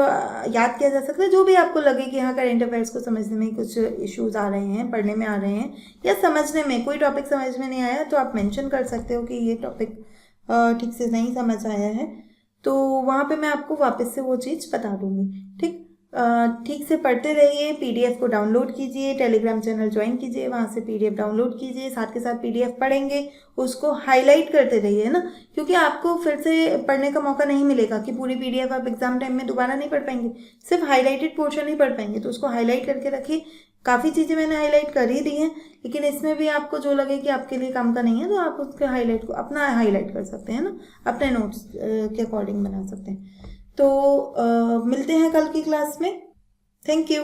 याद किया जा सकता है। जो भी आपको लगे कि हाँ करेंट अफेयर्स को समझने में कुछ इश्यूज आ रहे हैं, पढ़ने में आ रहे हैं, या समझने में कोई टॉपिक समझ में नहीं आया, तो आप मेंशन कर सकते हो कि ये टॉपिक ठीक से नहीं समझ आया है, तो वहाँ पे मैं आपको वापस से वो चीज़ बता दूँगी। ठीक से पढ़ते रहिए, पीडीएफ को डाउनलोड कीजिए, टेलीग्राम चैनल ज्वाइन कीजिए, वहाँ से पीडीएफ डाउनलोड कीजिए, साथ के साथ पीडीएफ पढ़ेंगे, उसको हाईलाइट करते रहिए, है ना, क्योंकि आपको फिर से पढ़ने का मौका नहीं मिलेगा कि पूरी पीडीएफ आप एग्जाम टाइम में दोबारा नहीं पढ़ पाएंगे, सिर्फ हाईलाइटेड पोर्शन ही पढ़ पाएंगे, तो उसको हाईलाइट करके रखिए। काफ़ी चीज़ें मैंने हाईलाइट कर ही दी हैं, लेकिन इसमें भी आपको जो लगे कि आपके लिए काम का नहीं है, तो आप उसके हाईलाइट को अपना हाईलाइट कर सकते हैं ना, अपने नोट्स के अकॉर्डिंग बना सकते हैं। तो मिलते हैं कल की क्लास में। Thank you.